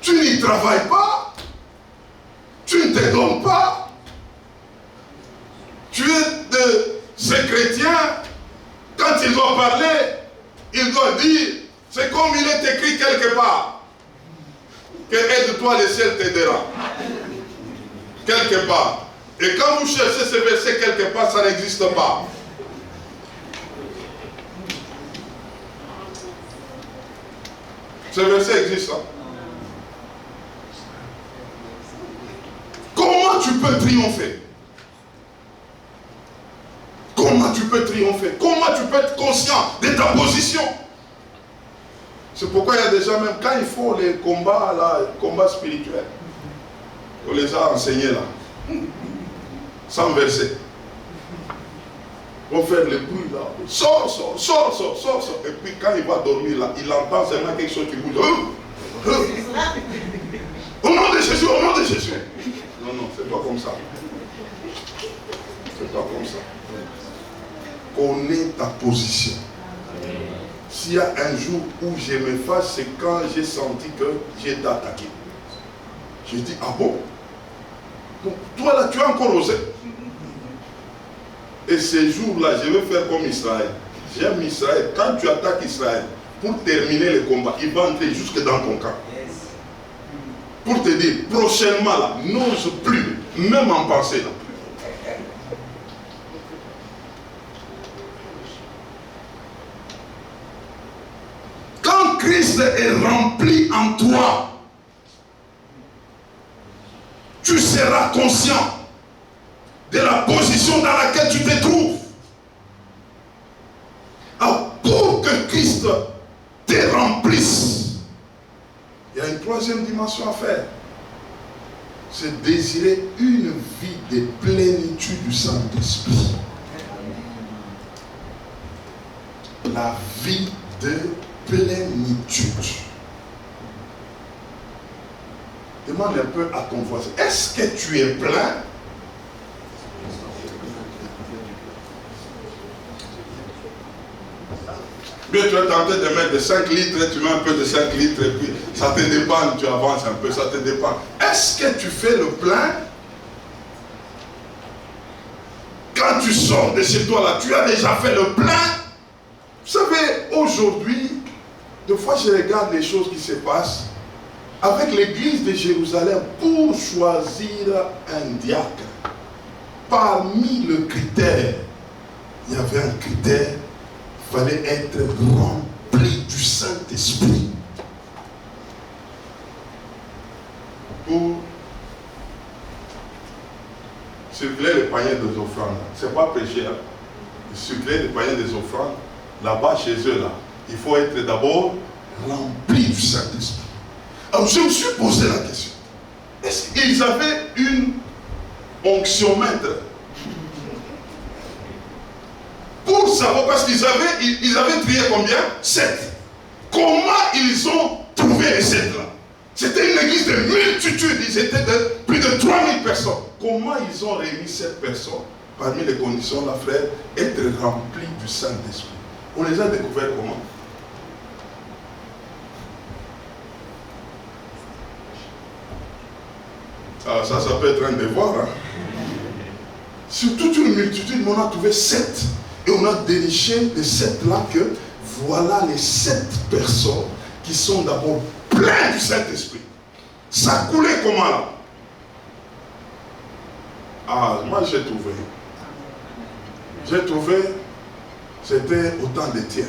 tu n'y travailles pas, tu ne te donnes pas. Tu es de ces chrétiens, quand il doit parler, il doit dire, c'est comme il est écrit quelque part, que aide-toi, le ciel t'aidera. Quelque part. Et quand vous cherchez ce verset quelque part, ça n'existe pas. Ce verset existe. Hein? Comment tu peux triompher? Comment tu peux triompher? Comment tu peux être conscient de ta position? C'est pourquoi il y a des gens, même quand il faut les combats, là, les combats spirituels, on les a enseignés là. Sans verset. On fait le bruit là. Sors. Et puis quand il va dormir là, il entend seulement quelque chose qui bouge. Au nom de Jésus, au nom de Jésus. Non, c'est pas comme ça. C'est pas comme ça. Connais ta position. S'il y a un jour où je me fâche, c'est quand j'ai senti que j'ai été attaqué. J'ai dit, ah bon? Donc, toi là, tu as encore osé. Et ces jours-là, je vais faire comme Israël. J'aime Israël. Quand tu attaques Israël, pour terminer le combat, il va entrer jusque dans ton camp. Pour te dire, prochainement là, n'ose plus, même en penser là. Quand Christ est rempli en toi, tu seras conscient de la position dans laquelle tu te trouves. Alors, pour que Christ te remplisse, il y a une troisième dimension à faire. C'est désirer une vie de plénitude du Saint-Esprit. La vie de plénitude. Demande un peu à ton voisin, est-ce que tu es plein? Bien, tu es tenté de mettre de 5 litres, tu mets un peu de 5 litres, et puis ça te dépend, tu avances un peu, ça te dépend. Est-ce que tu fais le plein tu sors de chez toi là, tu as déjà fait le plein. Vous savez, aujourd'hui, des fois je regarde les choses qui se passent avec l'église de Jérusalem pour choisir un diacre. Parmi le critère, il y avait un critère, il fallait être rempli du Saint-Esprit. Pour circuler les paniers des offrandes, ce n'est pas péché. Hein? Circuler les paniers des offrandes, là-bas, chez eux, là, il faut être d'abord rempli du Saint-Esprit. Alors, je me suis posé la question. Est-ce qu'ils avaient une onction-maître pour savoir, parce qu'ils avaient trié combien? 7. Comment ils ont trouvé les 7 là? C'était une église de multitudes, ils étaient de plus de 3000 personnes. Comment ils ont réuni 7 personnes? Parmi les conditions, la frère, être rempli du Saint-Esprit. On les a découverts comment? Ah, ça peut être un devoir. Hein? Sur toute une multitude, on a trouvé 7. Et on a déniché les 7 là que voilà les 7 personnes qui sont d'abord pleins du Saint-Esprit. Ça coulait comment là? Ah, moi j'ai trouvé, c'était au temps d'Étienne.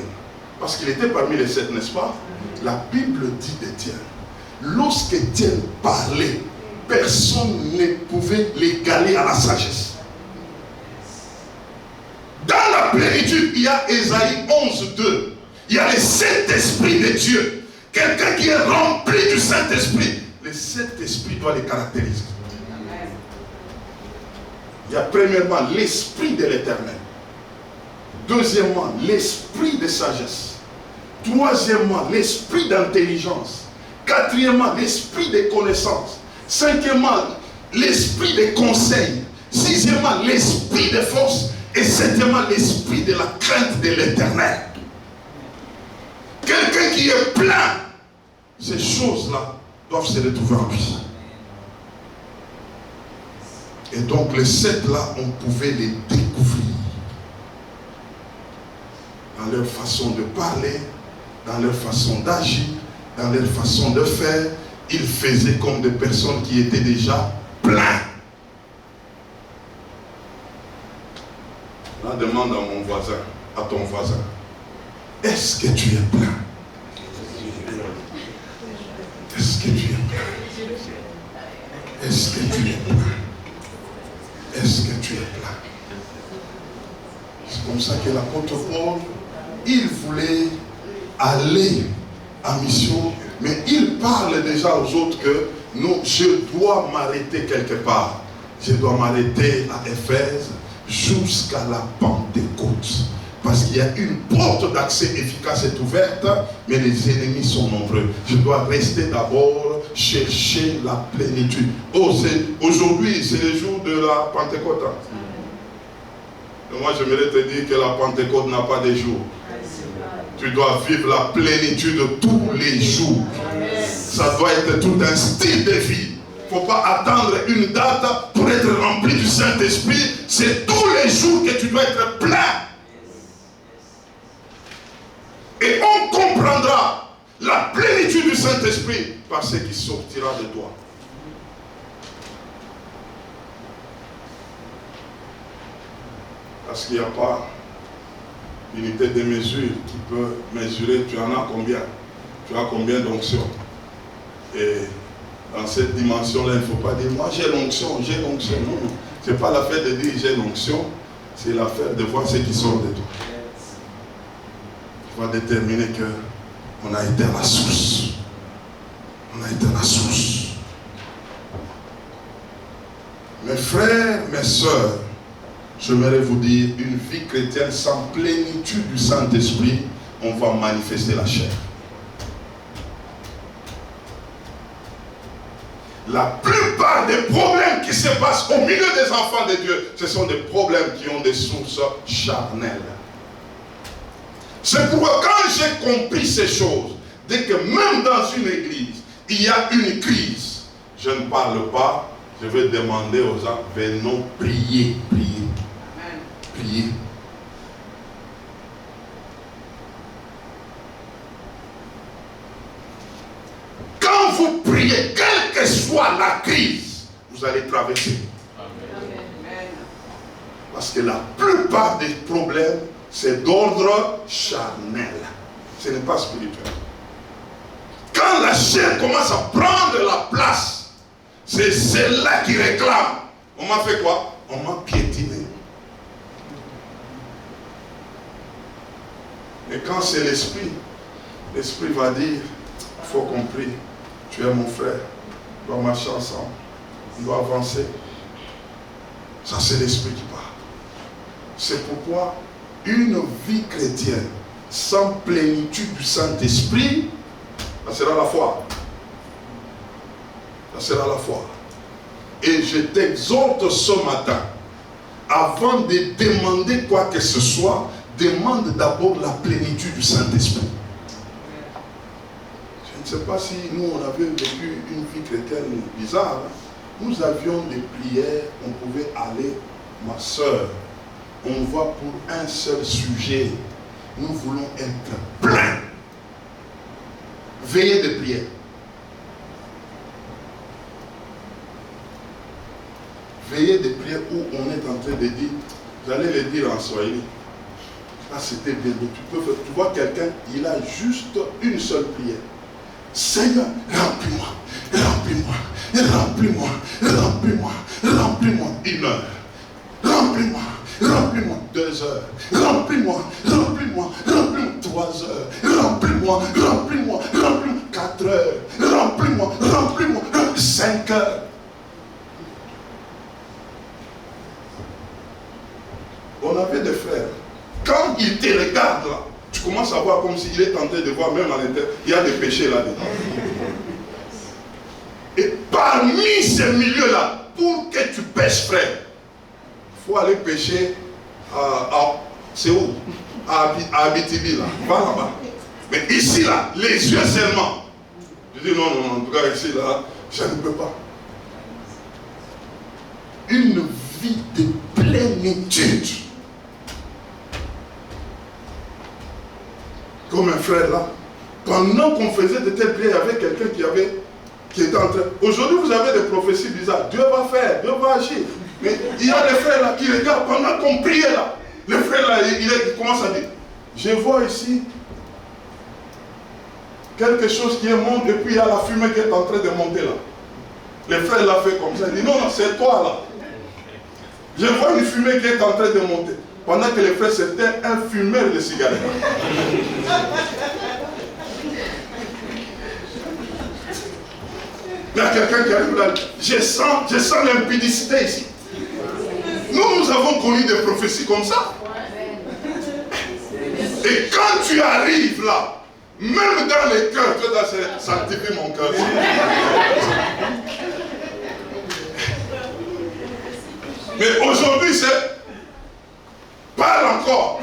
Parce qu'il était parmi les 7, n'est-ce pas? La Bible dit d'Étienne. Lorsqu'Étienne parlait, personne ne pouvait l'égaler à la sagesse. Dans la plénitude, il y a Ésaïe 11:2. Il y a les 7 esprits de Dieu. Quelqu'un qui est rempli du Saint-Esprit. Les 7 esprits doivent les caractériser. Il y a premièrement l'esprit de l'Éternel. Deuxièmement, l'esprit de sagesse. Troisièmement, l'esprit d'intelligence. Quatrièmement, l'esprit de connaissance. Cinquièmement, l'esprit de conseil. Sixièmement, l'esprit de force. Et septièmement, l'esprit de la crainte de l'Éternel. Quelqu'un qui est plein, ces choses-là doivent se retrouver en lui. Et donc les 7 là, on pouvait les découvrir dans leur façon de parler, dans leur façon d'agir, dans leur façon de faire. Ils faisaient comme des personnes qui étaient déjà pleins. Là, demande à mon voisin, à ton voisin, est-ce que tu es plein? Est-ce que tu es plein? Est-ce que tu es plein? Est-ce que tu es plein? C'est comme ça que l'apôtre Paul, il voulait aller en mission, mais il parle déjà aux autres que non, je dois m'arrêter quelque part. Je dois m'arrêter à Éphèse jusqu'à la Pentecôte. Parce qu'il y a une porte d'accès efficace est ouverte, mais les ennemis sont nombreux. Je dois rester d'abord, chercher la plénitude. Oh, aujourd'hui, c'est le jour de la Pentecôte. Et moi, j'aimerais te dire que la Pentecôte n'a pas de jour. Tu dois vivre la plénitude tous les jours. Ça doit être tout un style de vie. Il ne faut pas attendre une date pour être rempli du Saint-Esprit. C'est tous les jours que tu dois être plein. Et on comprendra la plénitude du Saint-Esprit par ce qui sortira de toi. Parce qu'il n'y a pas d'unité de mesure qui peut mesurer. Tu en as combien? Tu as combien d'onctions? Et dans cette dimension-là, il ne faut pas dire, moi j'ai l'onction, j'ai l'onction. Non, ce n'est pas l'affaire de dire j'ai l'onction, c'est l'affaire de voir ce qui sort de toi. Tu vas déterminer qu'on a été à la source. On a été à la source. Mes frères, mes sœurs, j'aimerais vous dire, une vie chrétienne sans plénitude du Saint-Esprit, on va manifester la chair. La plupart des problèmes qui se passent au milieu des enfants de Dieu, ce sont des problèmes qui ont des sources charnelles. C'est pourquoi quand j'ai compris ces choses, dès que même dans une église, il y a une crise, je ne parle pas, je vais demander aux gens, venons prier, prier. prier. Quand vous priez, quelle que soit la crise, vous allez traverser. Amen. Parce que la plupart des problèmes, c'est d'ordre charnel. Ce n'est pas spirituel. Quand la chair commence à prendre la place, c'est celle-là qui réclame. On m'a fait quoi? On m'a piétiné. Et quand c'est l'esprit va dire, il faut qu'on prie. Tu es mon frère, on doit marcher ensemble, on doit avancer. Ça, c'est l'esprit qui parle. C'est pourquoi une vie chrétienne sans plénitude du Saint-Esprit, ça sera la foi. Ça sera la foi. Et je t'exhorte ce matin, avant de demander quoi que ce soit, demande d'abord la plénitude du Saint-Esprit. Je ne sais pas si nous, on avait vécu une vie chrétienne bizarre. Nous avions des prières, on pouvait aller, ma soeur, on va pour un seul sujet. Nous voulons être pleins. Veillez de prière. Veillez de prière où on est en train de dire, vous allez le dire en Swahili. Ah, c'était bien. Tu vois quelqu'un, il a juste une seule prière. Seigneur, remplis-moi, remplis-moi, remplis-moi, remplis-moi, remplis-moi. 1 heure. Remplis-moi, remplis-moi. 2 heures. Remplis-moi, remplis-moi, remplis-moi. 3 heures. Remplis-moi, remplis-moi, remplis-moi. 4 heures. Remplis-moi, remplis-moi. 5 heures. On avait des frères. Quand ils te regardent là, tu commences à voir comme s'il est en train de voir même à l'intérieur, il y a des péchés là-dedans. Et parmi ces milieux-là, pour que tu pêches, frère, il faut aller pêcher c'est où? À Abitibi, là. Va là-bas. Mais ici, là, les yeux seulement. Je dis non, en tout cas ici, là, je ne peux pas. Une vie de plénitude. Comme un frère là, pendant qu'on faisait de telles prières, il y avait quelqu'un qui était en train. Aujourd'hui, vous avez des prophéties bizarres. Dieu va faire, Dieu va agir. Mais il y a des frères là qui regardent pendant qu'on priait là. Le frère là, il commence à dire, je vois ici quelque chose qui monte et puis il y a la fumée qui est en train de monter là. Le frère l'a fait comme ça. Il dit, non, c'est toi là. Je vois une fumée qui est en train de monter. Pendant que les frères, c'était un fumeur de cigarettes. Il y a quelqu'un qui arrive là, je sens l'impudicité ici. Nous avons connu des prophéties comme ça. Et quand tu arrives là, même dans les cœurs, tu dois sanctifier mon cœur. Mais aujourd'hui, c'est parle encore.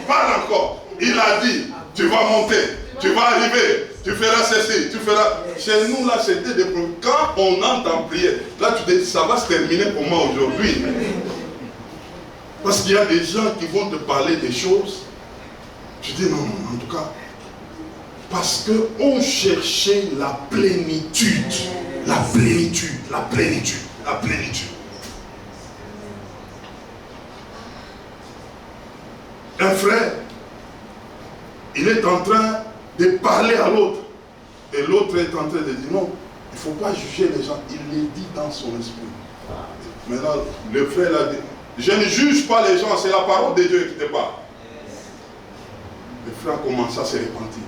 Il a dit, tu vas monter, tu vas arriver, tu feras ceci, tu feras. Chez nous, là, c'était des problèmes. Quand on entend prier, là, tu te dis, ça va se terminer pour moi aujourd'hui. Parce qu'il y a des gens qui vont te parler des choses. Tu dis, non, en tout cas. Parce qu'on cherchait la plénitude. La plénitude, la plénitude, la plénitude. Un frère, il est en train de parler à l'autre. Et l'autre est en train de dire non, il ne faut pas juger les gens. Il les dit dans son esprit. Maintenant, le frère a dit, je ne juge pas les gens, c'est la parole de Dieu qui te parle. Le frère commence à se repentir.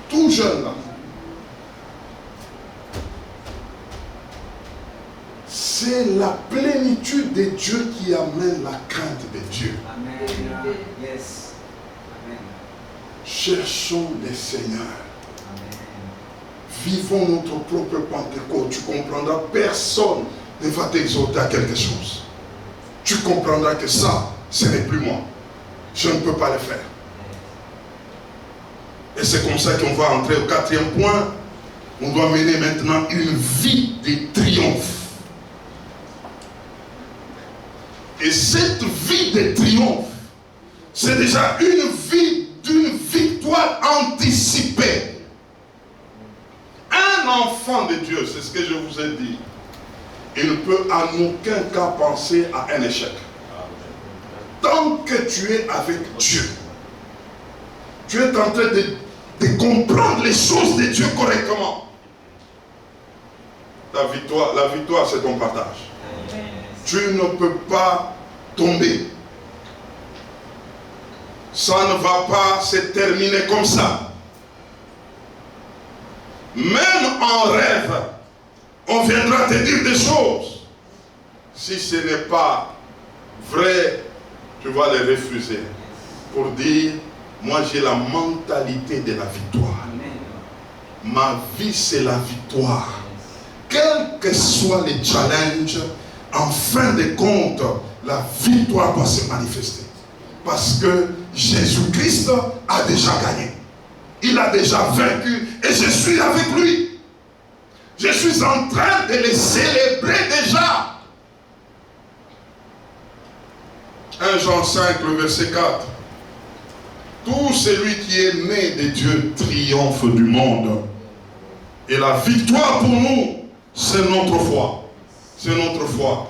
Tout jeune là. C'est la plénitude de Dieu qui amène la crainte de Dieu. Amen. Yes. Amen. Cherchons le Seigneur. Amen. Vivons notre propre Pentecôte. Tu comprendras, personne ne va t'exhorter à quelque chose. Tu comprendras que ça, ce n'est plus moi. Je ne peux pas le faire. Et c'est comme ça qu'on va entrer au 4e point. On doit mener maintenant une vie de triomphe. Et cette vie de triomphe, c'est déjà une vie d'une victoire anticipée. Un enfant de Dieu, c'est ce que je vous ai dit, il ne peut en aucun cas penser à un échec. Tant que tu es avec Dieu, tu es en train de comprendre les choses de Dieu correctement. La victoire, c'est ton partage. Tu ne peux pas tomber. Ça ne va pas se terminer comme ça. Même en rêve, on viendra te dire des choses. Si ce n'est pas vrai, tu vas les refuser. Pour dire, moi j'ai la mentalité de la victoire. Ma vie c'est la victoire. Quels que soient les challenges, en fin de compte, la victoire doit se manifester. Parce que Jésus-Christ a déjà gagné. Il a déjà vaincu et je suis avec lui. Je suis en train de les célébrer déjà. 1 Jean 5, le verset 4. Tout celui qui est né de Dieu triomphe du monde. Et la victoire pour nous, c'est notre foi. C'est notre foi.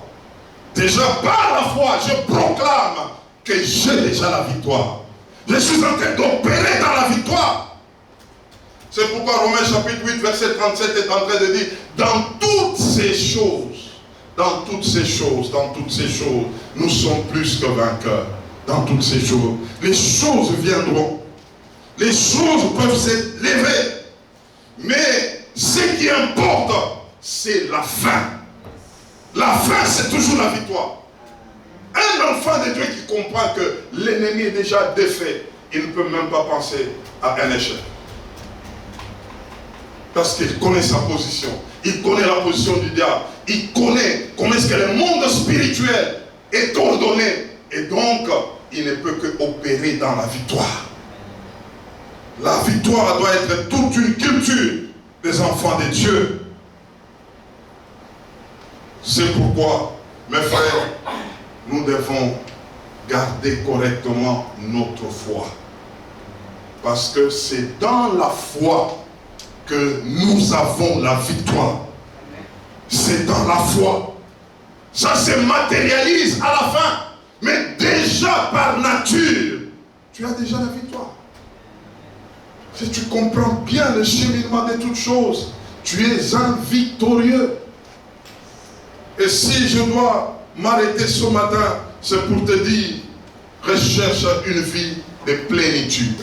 Déjà par la foi, je proclame que j'ai déjà la victoire. Je suis en train d'opérer dans la victoire. C'est pourquoi Romains chapitre 8, verset 37 est en train de dire, dans toutes ces choses, nous sommes plus que vainqueurs. Dans toutes ces choses. Les choses viendront. Les choses peuvent se lever. Mais ce qui importe, c'est la fin. La fin, c'est toujours la victoire. Un enfant de Dieu qui comprend que l'ennemi est déjà défait, il ne peut même pas penser à un échec. Parce qu'il connaît sa position. Il connaît la position du diable. Il connaît comment est-ce que le monde spirituel est ordonné. Et donc, il ne peut que opérer dans la victoire. La victoire doit être toute une culture des enfants de Dieu. C'est pourquoi, mes frères, nous devons garder correctement notre foi. Parce que c'est dans la foi que nous avons la victoire. C'est dans la foi. Ça se matérialise à la fin. Mais déjà par nature, tu as déjà la victoire. Si tu comprends bien le cheminement de toutes choses, tu es un victorieux. Et si je dois m'arrêter ce matin, c'est pour te dire, recherche une vie de plénitude.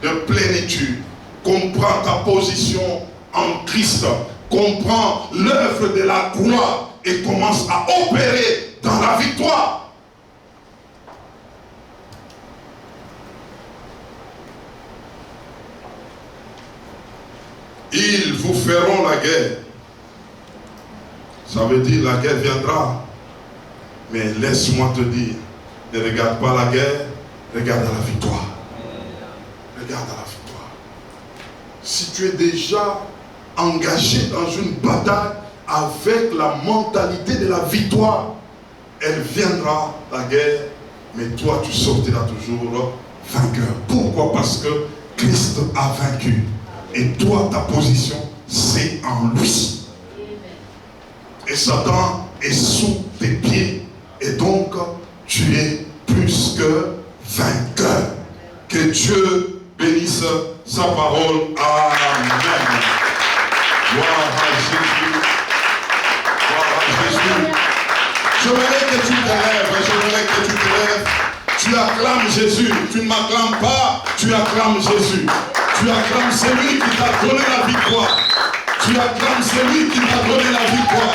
De plénitude. Comprends ta position en Christ. Comprends l'œuvre de la croix et commence à opérer dans la victoire. Ils vous feront la guerre. Ça veut dire la guerre viendra. Mais laisse-moi te dire, ne regarde pas la guerre, regarde à la victoire. Regarde à la victoire. Si tu es déjà engagé dans une bataille avec la mentalité de la victoire, elle viendra, la guerre, mais toi tu sortiras toujours vainqueur. Pourquoi? Parce que Christ a vaincu. Et toi, ta position, c'est en lui. Et Satan est sous tes pieds. Et donc, tu es plus que vainqueur. Que Dieu bénisse sa parole. Amen. Gloire à Jésus. Gloire à Jésus. J'aimerais que tu te lèves. J'aimerais que tu te lèves. Tu acclames Jésus. Tu ne m'acclames pas. Tu acclames Jésus. Tu acclames celui qui t'a donné la victoire. Tu acclames celui qui t'a donné la victoire.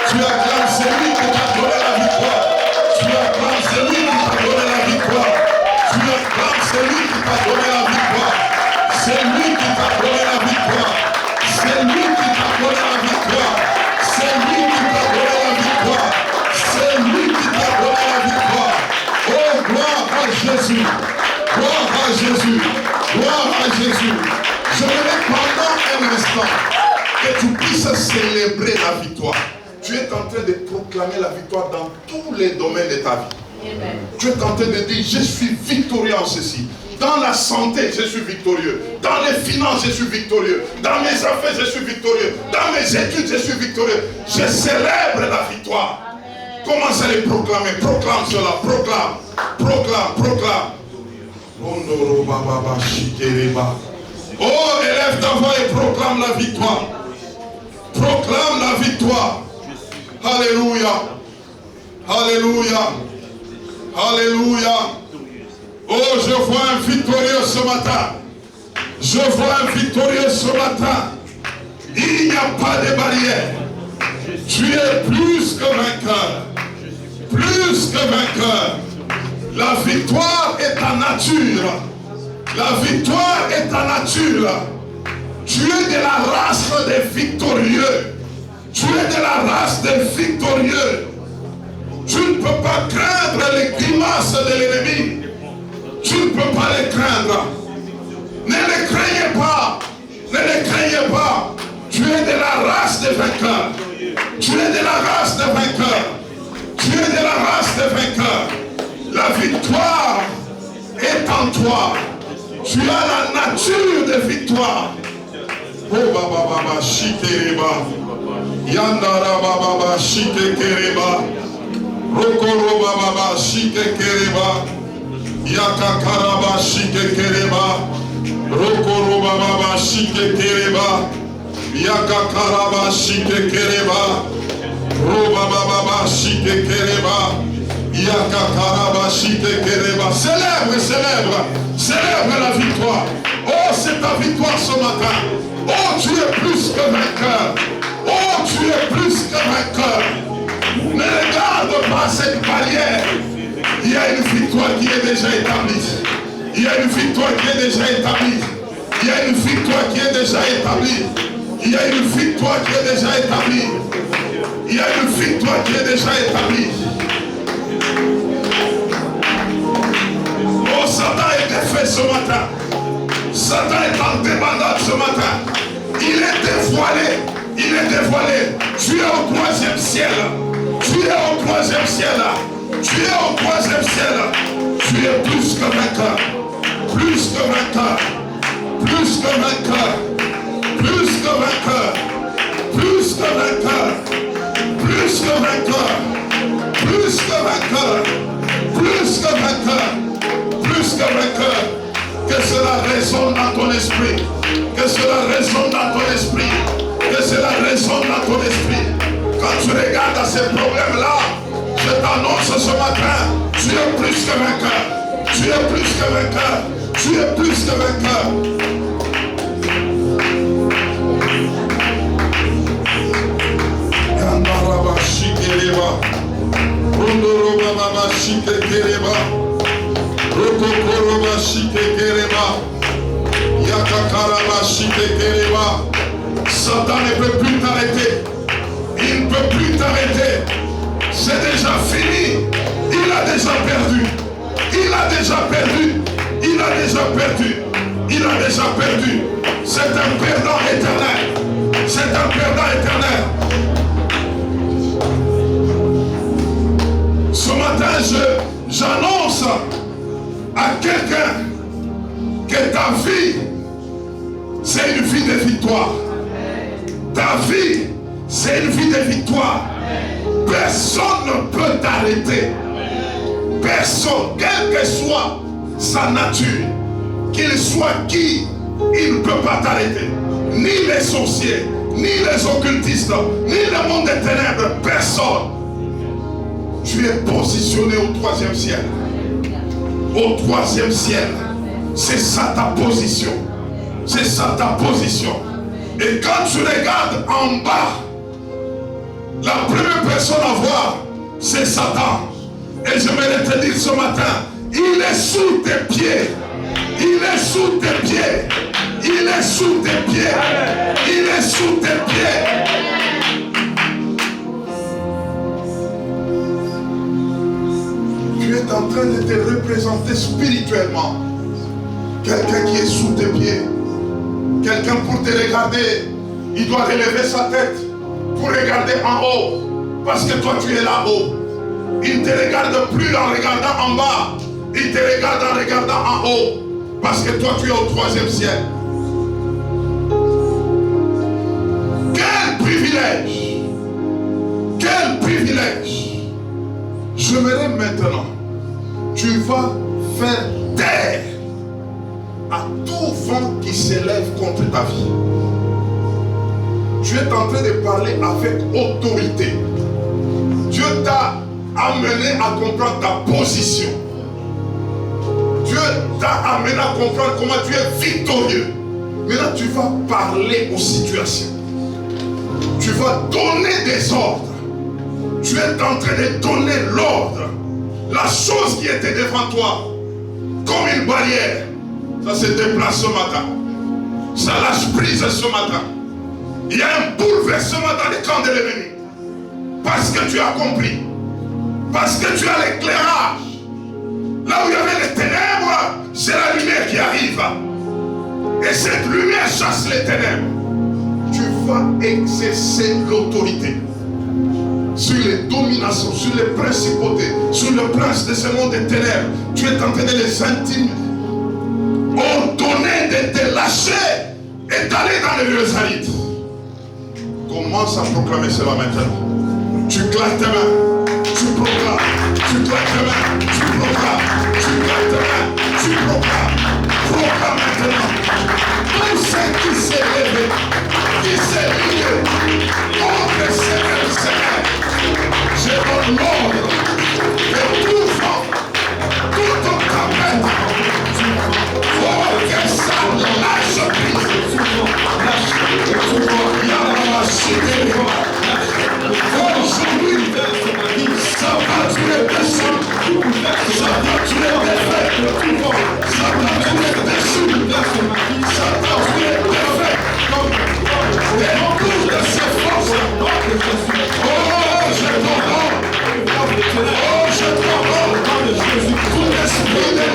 Tu acclames celui qui t'a donné la victoire. Tu acclames celui qui t'a donné la victoire. Tu acclames celui qui t'a donné la victoire. C'est lui qui t'a donné la victoire. C'est lui qui t'a donné la victoire. C'est lui qui t'a donné la victoire. C'est lui qui t'a donné la victoire. Oh, gloire à Jésus. Gloire à Jésus. Gloire à Jésus. Je voudrais pendant un instant que tu puisses célébrer la victoire. Tu es en train de proclamer la victoire dans tous les domaines de ta vie. Amen. Tu es en train de dire, je suis victorieux en ceci. Dans la santé, je suis victorieux. Dans les finances, je suis victorieux. Dans mes affaires, je suis victorieux. Dans mes études, je suis victorieux. Je célèbre la victoire. Amen. Commence à les proclamer. Proclame cela. Proclame. Proclame. Proclame. Oh, élève ta voix et proclame la victoire. Proclame la victoire. Alléluia. Alléluia. Alléluia. Oh, je vois un victorieux ce matin. Je vois un victorieux ce matin. Il n'y a pas de barrière. Tu es plus que vainqueur. Plus que vainqueur. La victoire est ta nature. La victoire est ta nature. Tu es de la race des victorieux. Tu es de la race des victorieux. Tu ne peux pas craindre les grimaces de l'ennemi. Tu ne peux pas les craindre. Ne les craignez pas. Ne les craignez pas. Tu es de la race des vainqueurs. Tu es de la race des vainqueurs. Tu es de la race des vainqueurs. La victoire est en toi. Tu as la nature de victoire. Oh baba baba shikereba. Yandara baba baba shikekereba. Rokoro baba baba shikekereba. Yakakaraba shikekereba. Rokoro baba baba shikekereba. Yakakaraba shikekereba. Roba baba baba shikekereba. Yakakaraba shikekereba. Célèbre, célèbre. Célèbre la victoire. Oh, c'est ta victoire ce matin. Oh, tu es plus que vainqueur. Oh, tu es plus que vainqueur. Ne regarde pas cette barrière. Il y a une victoire qui est déjà établie. Il y a une victoire qui est déjà établie. Il y a une victoire qui est déjà établie. Il y a une victoire qui est déjà établie. Il y a une victoire qui est déjà établie. Oh, Satan est défait ce matin. Satan est en débandade ce matin. Il est dévoilé. Il est dévoilé. Tu es au 3e ciel. Tu es au 3e ciel. Tu es au 3e ciel. Tu es plus que vainqueur. Plus que vainqueur. Plus que vainqueur. Plus que vainqueur. Plus que vainqueur. Plus que vainqueur. Plus que vainqueur. Plus que vainqueur. Plus que vainqueur. Que cela résonne dans ton esprit. Que cela résonne dans ton esprit. Que cela résonne dans ton esprit. Quand tu regardes à ces problèmes-là, je t'annonce ce matin, tu es plus que vainqueur. Tu es plus que vainqueur. Tu es plus que vainqueur. Yandaraba shikereba. Rondoroba baba shikekereba. Rokokoroba shikekereba. Yakakaraba shikekereba. Satan ne peut plus t'arrêter. Il ne peut plus t'arrêter. C'est déjà fini. Il a déjà perdu. Il a déjà perdu. Il a déjà perdu. Il a déjà perdu. C'est un perdant éternel. C'est un perdant éternel. Ce matin, j'annonce à quelqu'un que ta vie, c'est une vie de victoire. Ta vie, c'est une vie de victoire. Personne ne peut t'arrêter. Personne, quelle que soit sa nature, qu'il soit qui, il ne peut pas t'arrêter. Ni les sorciers, ni les occultistes, ni le monde des ténèbres, personne. Tu es positionné au 3e ciel. Au 3e ciel. C'est ça ta position. C'est ça ta position. Et quand tu regardes en bas, la première personne à voir, c'est Satan. Et je vais te dire ce matin, il est sous tes pieds. Il est sous tes pieds. Il est sous tes pieds. Il est sous tes pieds. Tu es en train de te représenter spirituellement. Quelqu'un qui est sous tes pieds. Quelqu'un pour te regarder, il doit relever sa tête pour regarder en haut. Parce que toi tu es là-haut. Il ne te regarde plus en regardant en bas. Il te regarde en regardant en haut. Parce que toi tu es au 3e ciel. Quel privilège! Quel privilège! J'aimerais maintenant, tu vas faire taire à tout vent qui s'élève contre ta vie. Tu es en train de parler avec autorité. Dieu t'a amené à comprendre ta position. Dieu t'a amené à comprendre comment tu es victorieux. Maintenant, tu vas parler aux situations. Tu vas donner des ordres. Tu es en train de donner l'ordre. La chose qui était devant toi, comme une barrière, ça se déplace ce matin. Ça lâche prise ce matin. Il y a un bouleversement dans le camp de l'ennemi. Parce que tu as compris. Parce que tu as l'éclairage. Là où il y avait les ténèbres, c'est la lumière qui arrive. Et cette lumière chasse les ténèbres. Tu vas exercer l'autorité sur les dominations, sur les principautés, sur le prince de ce monde des ténèbres. Tu es en train de les intimider. Ordonner de te lâcher et d'aller dans les lieux arides. Commence à proclamer cela maintenant. Tu claques tes mains, tu proclames, tu claques tes mains, tu proclames, tu claques tes mains, tu proclames. Proclame maintenant. Tout ce qui s'est levé, qui s'est lié, contre Seigneur, je donne l'ordre de tout vent, toute tempête, pour que ça lâche prise. Aujourd'hui, ça va tous les déçus, ça va tous les défaits, ça va tous les déçus, ça va tous les défaits. Et en plus de ces forces, oh, je t'en rends, tout l'esprit de